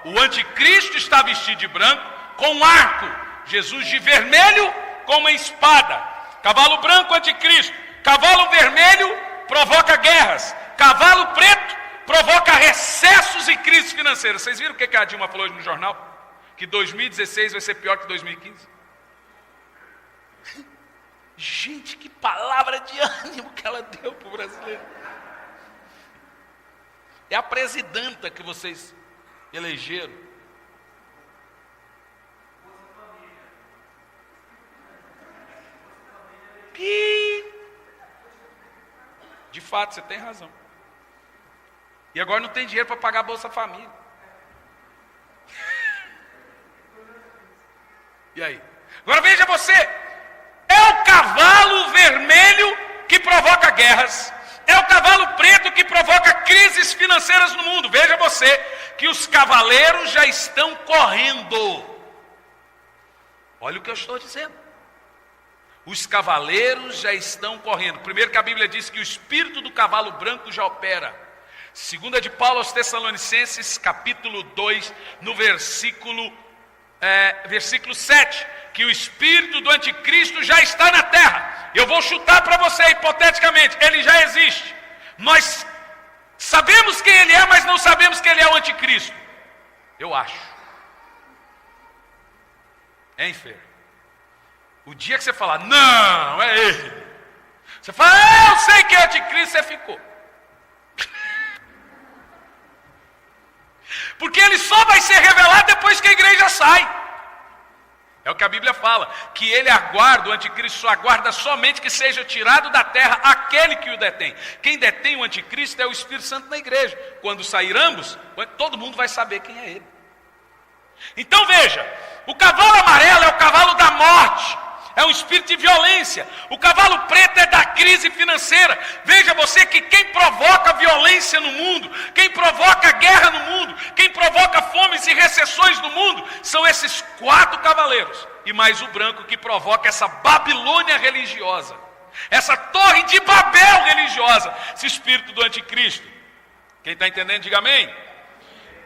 O anticristo está vestido de branco com um arco. Jesus de vermelho com uma espada. Cavalo branco, anticristo. Cavalo vermelho provoca guerras. Cavalo preto provoca recessos e crises financeiras. Vocês viram o que a Dilma falou hoje no jornal? Que 2016 vai ser pior que 2015. Gente, que palavra de ânimo que ela deu para o brasileiro. É a presidenta que vocês elegeram. De fato, você tem razão. E agora não tem dinheiro para pagar a Bolsa Família. E aí? Agora veja você. É o cavalo vermelho que provoca guerras. É o cavalo preto que provoca crises financeiras no mundo. Veja você que os cavaleiros já estão correndo. Olha o que eu estou dizendo. Os cavaleiros já estão correndo. Primeiro que a Bíblia diz que o espírito do cavalo branco já opera. Segunda de Paulo aos Tessalonicenses, capítulo 2, no versículo 7, que o espírito do anticristo já está na terra. Eu vou chutar para você hipoteticamente, ele já existe. Nós sabemos quem ele é, mas não sabemos que ele é o anticristo. Eu acho. Hein, Fer? O dia que você falar, não, é ele. Você fala, eu sei que é o anticristo, você ficou. Porque ele só vai ser revelado depois que a igreja sai. É o que a Bíblia fala, que ele aguarda, o anticristo aguarda somente que seja tirado da terra aquele que o detém. Quem detém o anticristo é o Espírito Santo na igreja. Quando sair ambos, todo mundo vai saber quem é ele. Então veja, o cavalo amarelo é o cavalo da morte. É um espírito de violência. O cavalo preto é da crise financeira. Veja você que quem provoca violência no mundo, quem provoca guerra no mundo, quem provoca fomes e recessões no mundo, são esses 4 cavaleiros. E mais o branco que provoca essa Babilônia religiosa, essa torre de Babel religiosa, esse espírito do anticristo. Quem está entendendo, diga amém.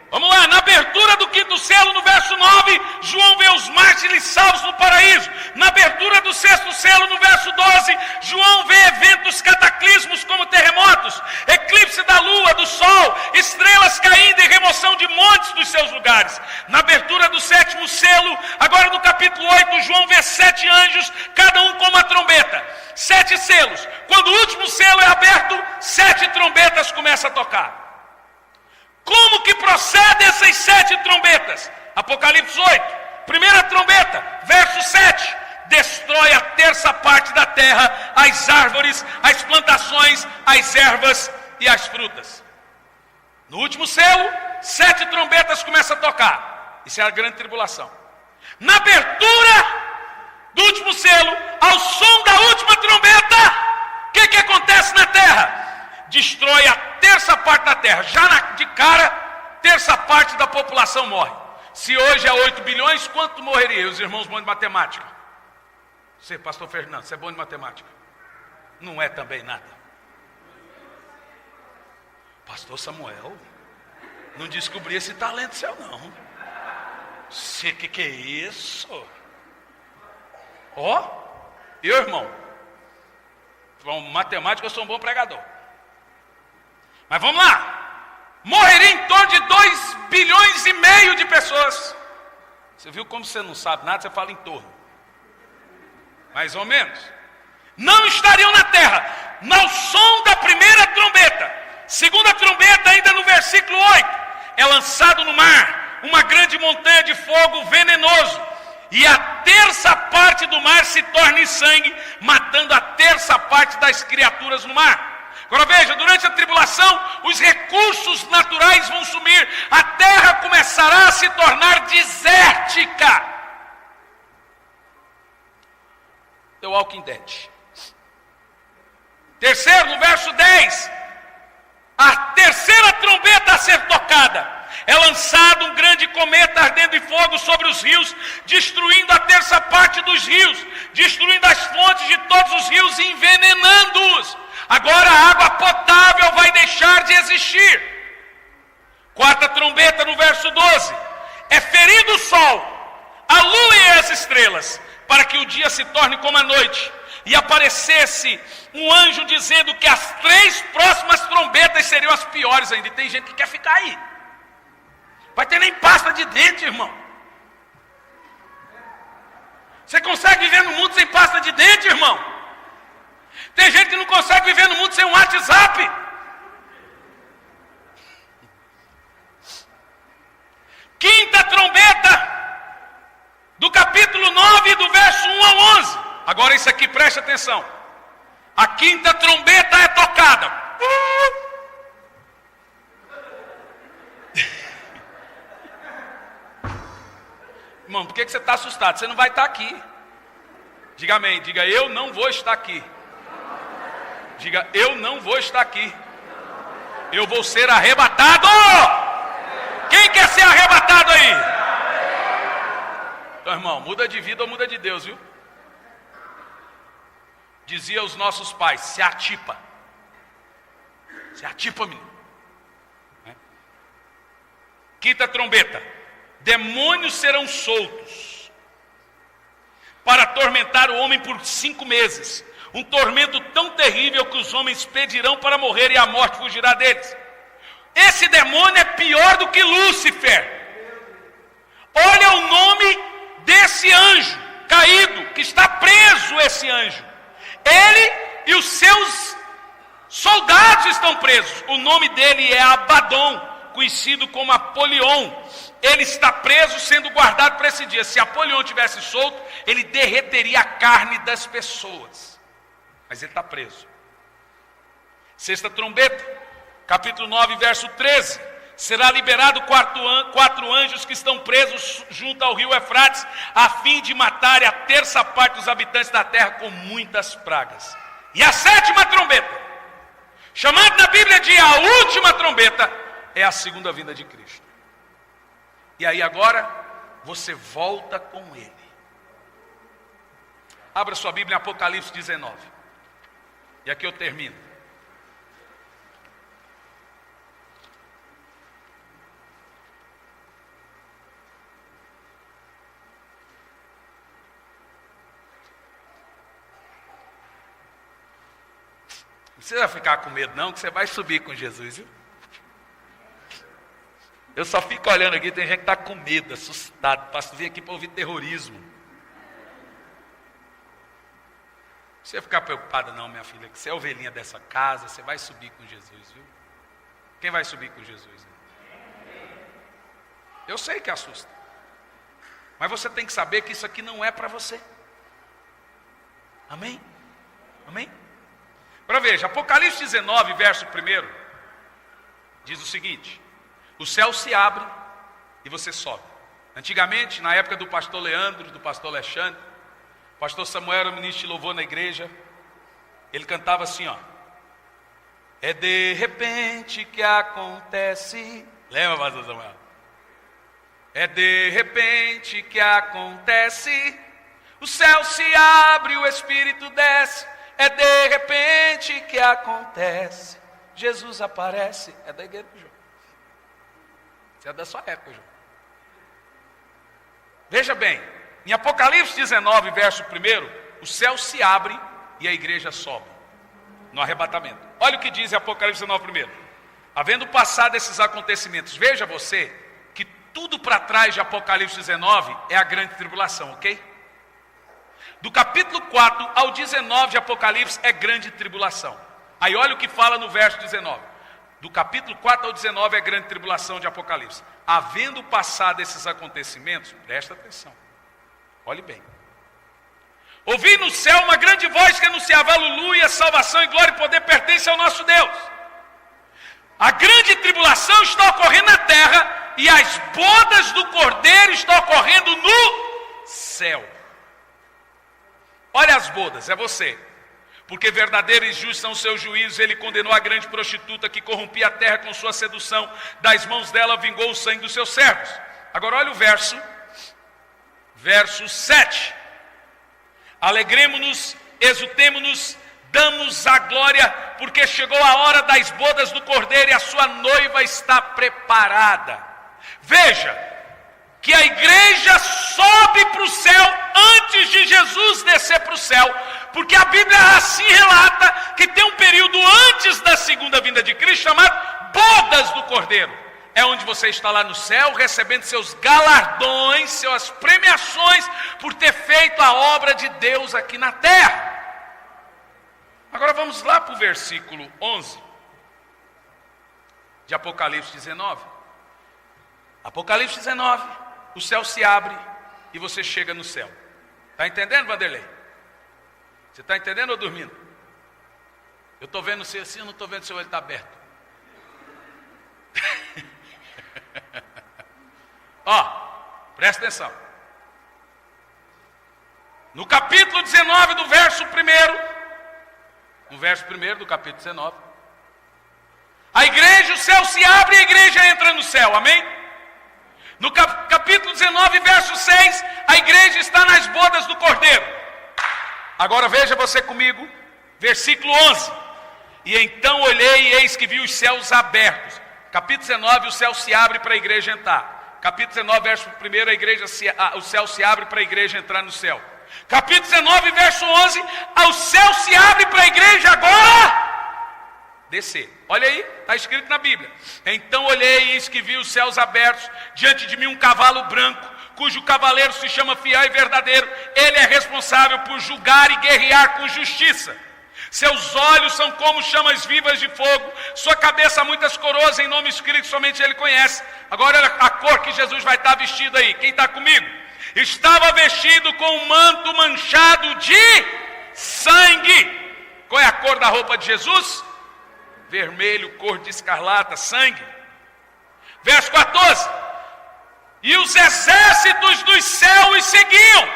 Vamos lá, na abertura do 5º selo, no verso 9, João vê os mártires salvos no paraíso. Na abertura do 6º selo, no verso 12, João vê eventos cataclismos como terremotos, eclipse da lua, do sol, estrelas caindo e remoção de montes dos seus lugares. Na abertura do 7º selo, agora no capítulo 8, João vê 7 anjos, cada um com uma trombeta. 7 selos. Quando o último selo é aberto, 7 trombetas começam a tocar. Como que procedem essas 7 trombetas? Apocalipse 8, primeira trombeta, verso 7, destrói a terça parte da terra, as árvores, as plantações, as ervas e as frutas. No último selo, 7 trombetas começam a tocar. Isso é a grande tribulação. Na abertura do último selo, ao som da última trombeta, o que acontece na terra? Destrói a terça parte da terra. Já de cara, terça parte da população morre. Se hoje é 8 bilhões, quanto morreria? Os irmãos bons de matemática. Você, pastor Fernando, você é bom de matemática? Não é também nada. Pastor Samuel, não descobri esse talento seu não. Você, que é isso? Eu, irmão, com matemática eu sou um bom pregador. Mas vamos lá, morreria em torno de 2,5 bilhões de pessoas. Você viu como você não sabe nada, você fala em torno. Mais ou menos. Não estariam na terra, no som da primeira trombeta. Segunda trombeta, ainda no versículo 8, é lançado no mar uma grande montanha de fogo venenoso, e a terça parte do mar se torna em sangue, matando a terça parte das criaturas no mar. Agora veja, durante a tribulação, os recursos naturais vão sumir, a terra começará a se tornar desértica. The Walking Dead. Terceiro, no verso 10, a terceira trombeta a ser tocada. É lançado um grande cometa ardendo em fogo sobre os rios, destruindo a terça parte dos rios, destruindo as fontes de todos os rios e envenenando-os. Agora a água potável vai deixar de existir. Quarta trombeta no verso 12. É ferido o sol, a lua e as estrelas, para que o dia se torne como a noite. E aparecesse um anjo dizendo que as 3 próximas trombetas seriam as piores ainda. E tem gente que quer ficar aí. Vai ter nem pasta de dente, irmão. Você consegue viver no mundo sem pasta de dente, irmão? Tem gente que não consegue viver no mundo sem um WhatsApp. Quinta trombeta, do capítulo 9, do verso 1 ao 11. Agora isso aqui, preste atenção. A quinta trombeta é tocada. Irmão, por que você está assustado? Você não vai estar aqui. Diga amém. Diga, eu não vou estar aqui. Diga, eu não vou estar aqui. Eu vou ser arrebatado. Quem quer ser arrebatado aí? Então, irmão, muda de vida ou muda de Deus, viu? Dizia os nossos pais, se atipa. Se atipa, menino. Quinta trombeta. Demônios serão soltos para atormentar o homem por 5 meses. Um tormento tão terrível que os homens pedirão para morrer e a morte fugirá deles. Esse demônio é pior do que Lúcifer. Olha o nome desse anjo caído, que está preso esse anjo. Ele e os seus soldados estão presos. O nome dele é Abaddon, conhecido como Apolion. Ele está preso, sendo guardado para esse dia. Se Apolion tivesse solto, ele derreteria a carne das pessoas. Mas ele está preso. Sexta trombeta, capítulo 9, verso 13. Será liberado 4 anjos que estão presos junto ao rio Eufrates, a fim de matarem a terça parte dos habitantes da terra com muitas pragas. E a sétima trombeta, chamada na Bíblia de a última trombeta, é a segunda vinda de Cristo. E aí agora, você volta com Ele. Abra sua Bíblia em Apocalipse 19. E aqui eu termino. Não precisa ficar com medo não, que você vai subir com Jesus, viu? Eu só fico olhando aqui, tem gente que está com medo, assustado, para vir aqui para ouvir terrorismo. Não precisa ficar preocupada não, minha filha, que você é ovelhinha dessa casa, você vai subir com Jesus, viu? Quem vai subir com Jesus? Eu sei que assusta. Mas você tem que saber que isso aqui não é para você. Amém? Amém? Agora veja, Apocalipse 19, verso 1, diz o seguinte: o céu se abre e você sobe. Antigamente, na época do pastor Leandro, do pastor Alexandre, o pastor Samuel era o ministro de louvor na igreja, ele cantava assim, ó: é de repente que acontece. Lembra, pastor Samuel? É de repente que acontece, o céu se abre, o Espírito desce. É de repente que acontece, Jesus aparece. É da igreja, João. Isso é da sua época, João. Veja bem, em Apocalipse 19, verso 1, o céu se abre e a igreja sobe no arrebatamento. Olha o que diz em Apocalipse 19, 1. Havendo passado esses acontecimentos, veja você que tudo para trás de Apocalipse 19 é a grande tribulação, ok? Do capítulo 4 ao 19 de Apocalipse é grande tribulação. Aí olha o que fala no verso 19. Do capítulo 4 ao 19 é grande tribulação de Apocalipse. Havendo passado esses acontecimentos, presta atenção, olhe bem. Ouvi no céu uma grande voz que anunciava: aleluia, salvação e glória e poder pertencem ao nosso Deus. A grande tribulação está ocorrendo na terra e as bodas do Cordeiro estão ocorrendo no céu. Olha as bodas, é você. Porque verdadeiros e justos são os seus juízos. Ele condenou a grande prostituta que corrompia a terra com sua sedução. Das mãos dela vingou o sangue dos seus servos. Agora olha o verso 7. Alegremo-nos, exultemo-nos, damos a glória, porque chegou a hora das bodas do Cordeiro e a sua noiva está preparada. Veja que a igreja sobe para o céu antes de Jesus descer para o céu, porque a Bíblia assim relata que tem um período antes da segunda vinda de Cristo chamado bodas do Cordeiro. É onde você está lá no céu, recebendo seus galardões, suas premiações, por ter feito a obra de Deus aqui na terra. Agora vamos lá para o versículo 11, de Apocalipse 19. Apocalipse 19, o céu se abre e você chega no céu. Está entendendo, Vanderlei? Você está entendendo ou dormindo? Eu estou vendo você assim, eu não estou vendo se o olho está aberto. Ó, presta atenção. No capítulo 19 do verso 1, no verso 1 do capítulo 19, a igreja, o céu se abre e a igreja entra no céu, amém? No capítulo 19, verso 6, a igreja está nas bodas do Cordeiro. Agora veja você comigo, versículo 11. E então olhei e eis que vi os céus abertos. Capítulo 19, o céu se abre para a igreja entrar. Capítulo 19, verso 1, o céu se abre para a igreja entrar no céu. Capítulo 19, verso 11, o céu se abre para a igreja agora descer. Olha aí, está escrito na Bíblia. Então olhei e eis que vi os céus abertos, diante de mim um cavalo branco, cujo cavaleiro se chama Fiel e Verdadeiro. Ele é responsável por julgar e guerrear com justiça. Seus olhos são como chamas vivas de fogo, sua cabeça há muitas coroas em nome escrito que somente ele conhece. Agora olha a cor que Jesus vai estar vestido aí. Quem está comigo? Estava vestido com um manto manchado de sangue. Qual é a cor da roupa de Jesus? Vermelho, cor de escarlata, sangue. Verso 14. E os exércitos dos céus seguiam,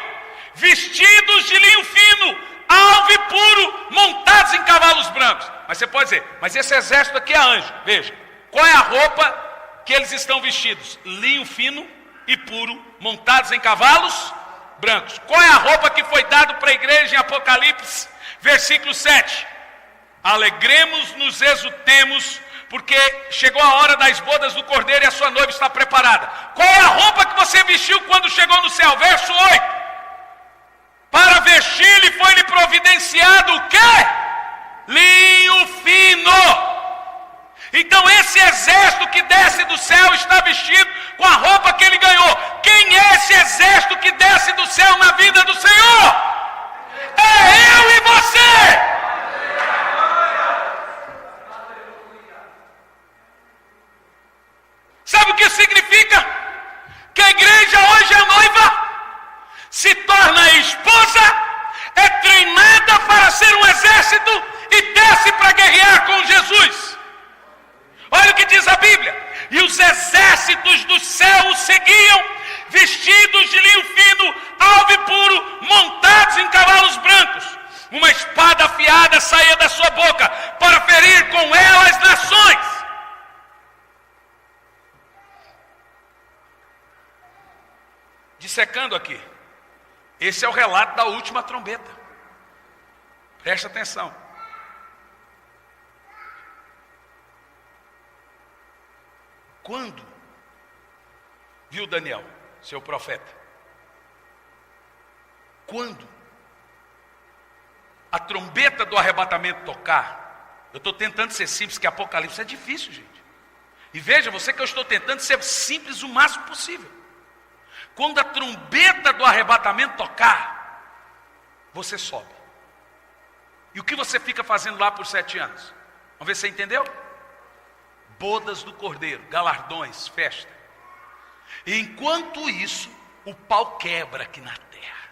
vestidos de linho fino, alvo e puro, montados em cavalos brancos. Mas você pode dizer, mas esse exército aqui é anjo. Veja, qual é a roupa que eles estão vestidos? Linho fino e puro, montados em cavalos brancos. Qual é a roupa que foi dada para a igreja em Apocalipse, versículo 7? Alegremos-nos, exultemos, porque chegou a hora das bodas do Cordeiro e a sua noiva está preparada. Qual é a roupa que você vestiu quando chegou no céu? Verso 8. Para vestir-lhe foi-lhe providenciado o quê? Linho fino. Então esse exército que desce do céu está vestido com a roupa que ele ganhou. Quem é esse exército que desce do céu na vida do Senhor? É eu e você. Sabe o que significa? Que a igreja hoje é noiva, se torna esposa, é treinada para ser um exército e desce para guerrear com Jesus. Olha o que diz a Bíblia. E os exércitos do céu o seguiam, vestidos de linho fino, alvo e puro, montados em cavalos brancos. Uma espada afiada saía da sua boca para ferir com ela as nações. Dissecando aqui. Esse é o relato da última trombeta. Presta atenção. Quando viu Daniel, seu profeta? Quando a trombeta do arrebatamento tocar, eu estou tentando ser simples, que Apocalipse é difícil, gente. E veja, você que eu estou tentando ser simples o máximo possível. Quando a trombeta do arrebatamento tocar, você sobe. E o que você fica fazendo lá por 7 anos? Vamos ver se você entendeu? Bodas do Cordeiro, galardões, festa. E enquanto isso, o pau quebra aqui na terra.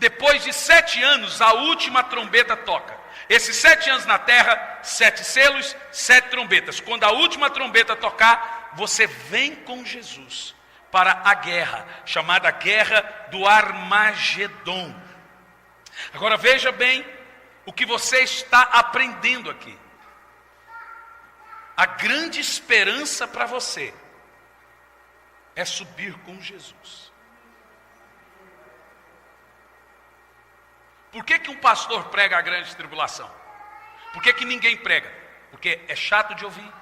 Depois de 7 anos, a última trombeta toca. Esses 7 anos na terra, 7 selos, 7 trombetas. Quando a última trombeta tocar, você vem com Jesus para a guerra, chamada Guerra do Armagedon. Agora veja bem o que você está aprendendo aqui. A grande esperança para você é subir com Jesus. Por que um pastor prega a grande tribulação? Por que ninguém prega? Porque é chato de ouvir,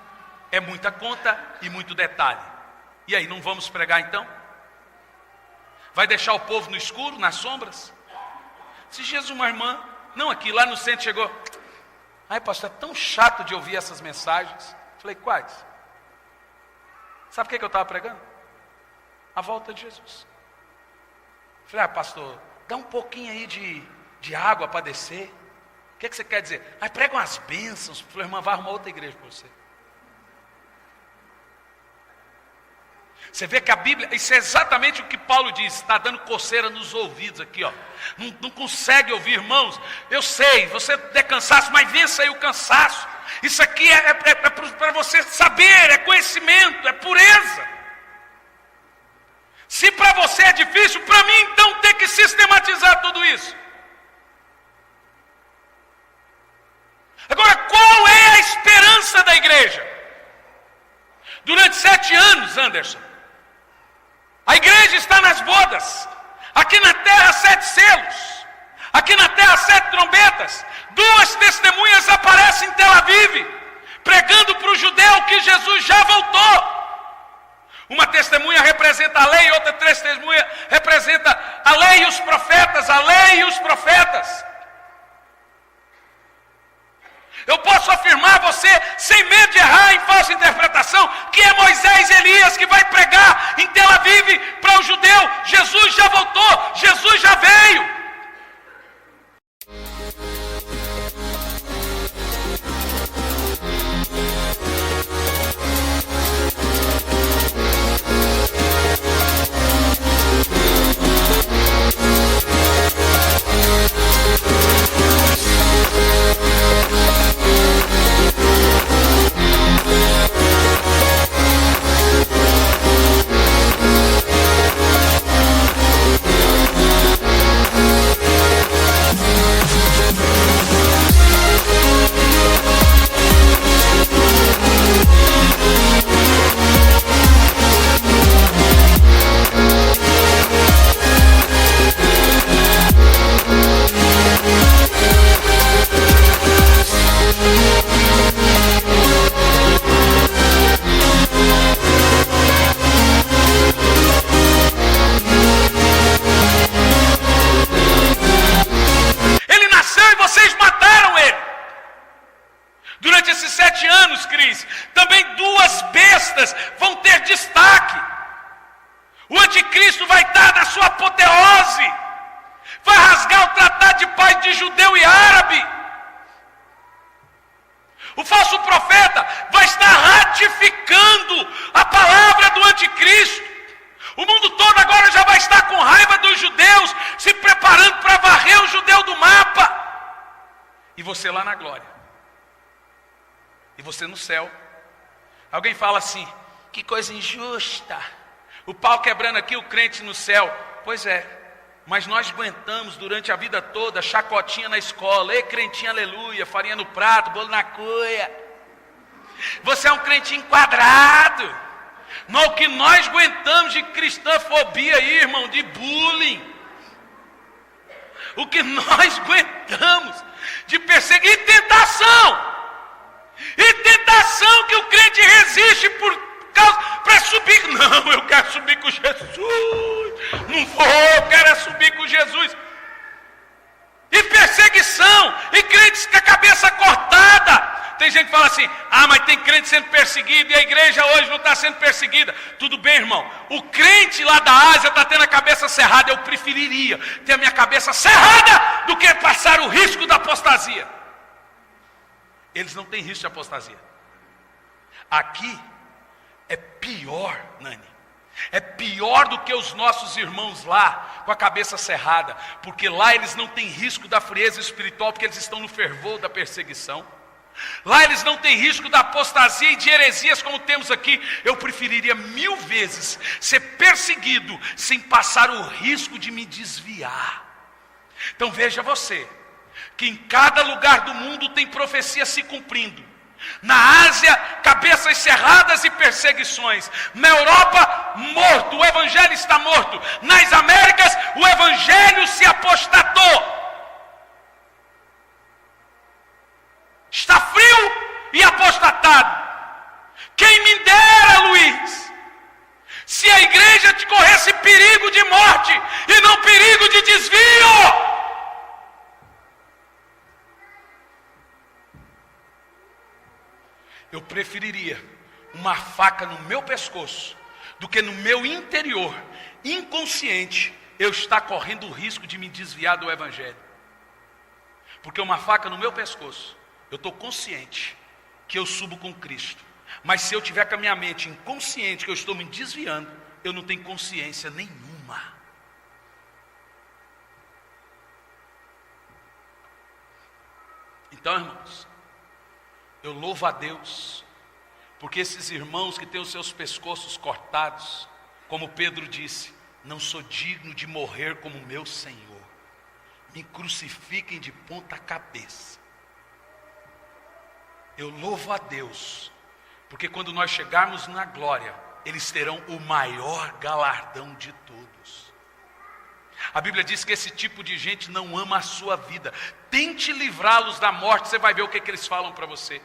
é muita conta e muito detalhe. E aí, não vamos pregar então? Vai deixar o povo no escuro, nas sombras? Se Jesus, uma irmã, não aqui, lá no centro chegou, ai pastor, é tão chato de ouvir essas mensagens. Falei, quais? Sabe o que eu estava pregando? A volta de Jesus. Falei, pastor, dá um pouquinho aí de água para descer. O que você quer dizer? Aí prega umas bênçãos. Falei, irmã, vai arrumar outra igreja para você. Você vê que a Bíblia, isso é exatamente o que Paulo diz, está dando coceira nos ouvidos aqui, ó. Não consegue ouvir, irmãos. Eu sei, você é cansaço, mas vença aí o cansaço. Isso aqui é para você saber, é conhecimento, é pureza. Se para você é difícil, para mim então tem que sistematizar tudo isso. Agora, qual é a esperança da igreja? Durante 7 anos, Anderson, a igreja está nas bodas. Aqui na terra 7 selos. Aqui na terra 7 trombetas. 2 testemunhas aparecem em Tel Aviv, pregando para o judeu que Jesus já voltou. Uma testemunha representa a lei, outra testemunha representa a lei e os profetas, a lei e os profetas. Eu posso afirmar a você, sem medo de errar em falsa interpretação, que é Moisés e Elias que vai pregar em Tel Aviv para o judeu. Jesus já voltou, Jesus já veio. Também 2 bestas vão ter destaque. O anticristo vai estar na sua apoteose, vai rasgar o tratado de paz de judeu e árabe. O falso profeta vai estar ratificando a palavra do anticristo. O mundo todo agora já vai estar com raiva dos judeus, se preparando para varrer o judeu do mapa. E você lá na glória. E você no céu. Alguém fala assim, que coisa injusta. O pau quebrando aqui, o crente no céu. Pois é, mas nós aguentamos durante a vida toda, chacotinha na escola. Ei, crentinho, aleluia, farinha no prato, bolo na cuia. Você é um crentinho quadrado. Não, o que nós aguentamos de cristãfobia aí, irmão, de bullying. O que nós aguentamos de perseguir, e tentação. E tentação que o crente resiste por causa, para subir. Não, eu quero subir com Jesus. Não vou, eu quero subir com Jesus. E perseguição, e crentes com a cabeça cortada. Tem gente que fala assim, mas tem crente sendo perseguido e a igreja hoje não está sendo perseguida. Tudo bem, irmão. O crente lá da Ásia está tendo a cabeça cerrada. Eu preferiria ter a minha cabeça cerrada do que passar o risco da apostasia. Eles não têm risco de apostasia. Aqui é pior, Nani. É pior do que os nossos irmãos lá, com a cabeça cerrada, porque lá eles não têm risco da frieza espiritual, porque eles estão no fervor da perseguição. Lá eles não têm risco da apostasia e de heresias como temos aqui. Eu preferiria 1000 vezes ser perseguido sem passar o risco de me desviar. Então veja você, que em cada lugar do mundo tem profecia se cumprindo. Na Ásia, cabeças cerradas e perseguições. Na Europa, morto, o evangelho está morto. Nas Américas, o evangelho se apostatou. Está frio e apostatado. Quem me dera, Luiz, se a igreja te corresse perigo de morte e não perigo de desvio. Eu preferiria uma faca no meu pescoço do que no meu interior, inconsciente, eu estar correndo o risco de me desviar do evangelho. Porque uma faca no meu pescoço, eu estou consciente que eu subo com Cristo. Mas se eu tiver com a minha mente inconsciente que eu estou me desviando, eu não tenho consciência nenhuma. Então, irmãos, eu louvo a Deus, porque esses irmãos que têm os seus pescoços cortados, como Pedro disse, não sou digno de morrer como meu Senhor. Me crucifiquem de ponta cabeça. Eu louvo a Deus, porque quando nós chegarmos na glória, eles terão o maior galardão de todos. A Bíblia diz que esse tipo de gente não ama a sua vida. Tente livrá-los da morte, você vai ver o que eles falam para você.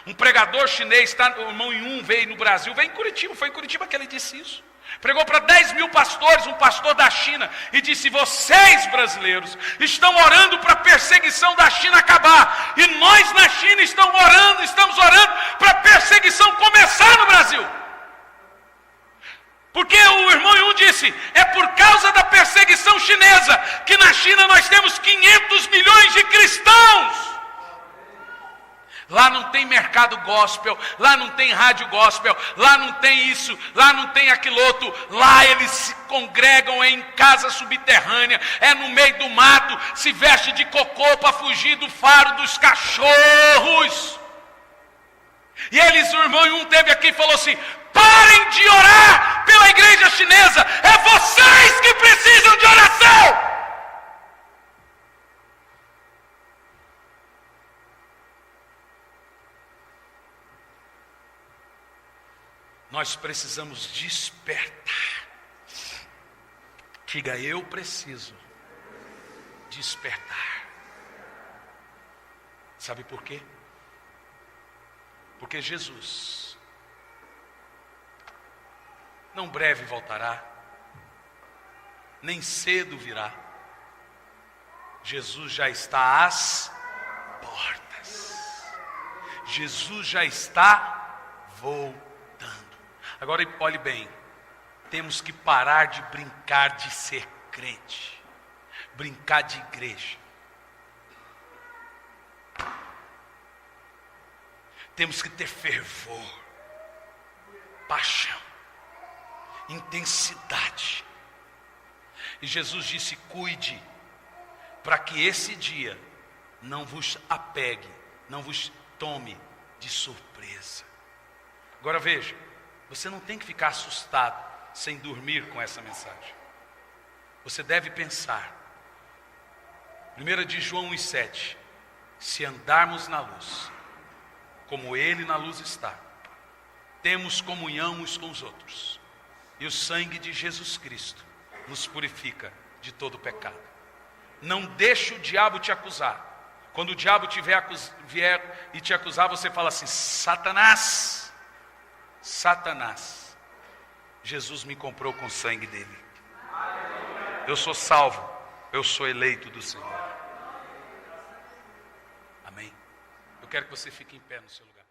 Um pregador chinês, o irmão Yun veio no Brasil, veio em Curitiba, foi em Curitiba que ele disse isso. Pregou para 10.000 pastores, um pastor da China, e disse: vocês brasileiros estão orando para a perseguição da China acabar, e nós na China estamos orando para a perseguição começar no Brasil. Porque o irmão Yun disse, é por causa da perseguição chinesa que na China nós temos 500 milhões de cristãos. Lá não tem mercado gospel, lá não tem rádio gospel, lá não tem isso, lá não tem aquilo outro. Lá eles se congregam em casa subterrânea, é no meio do mato, se veste de cocô para fugir do faro dos cachorros. E eles, o irmão Yun teve aqui e falou assim: parem de orar pela igreja chinesa, é vocês que precisam de oração. Nós precisamos despertar. Diga, eu preciso despertar. Sabe por quê? Porque Jesus não breve voltará, nem cedo virá. Jesus já está às portas. Jesus já está voltando. Agora olhe bem, temos que parar de brincar de ser crente, brincar de igreja. Temos que ter fervor, paixão, intensidade. E Jesus disse: cuide, para que esse dia não vos apegue, não vos tome de surpresa. Agora veja, você não tem que ficar assustado sem dormir com essa mensagem. Você deve pensar. 1 de João 1,7: se andarmos na luz, como Ele na luz está, temos comunhão uns com os outros, e o sangue de Jesus Cristo nos purifica de todo pecado. Não deixe o diabo te acusar. Quando o diabo vier e te acusar, você fala assim: Satanás, Satanás, Jesus me comprou com o sangue dele. Eu sou salvo, eu sou eleito do Senhor. Amém? Eu quero que você fique em pé no seu lugar.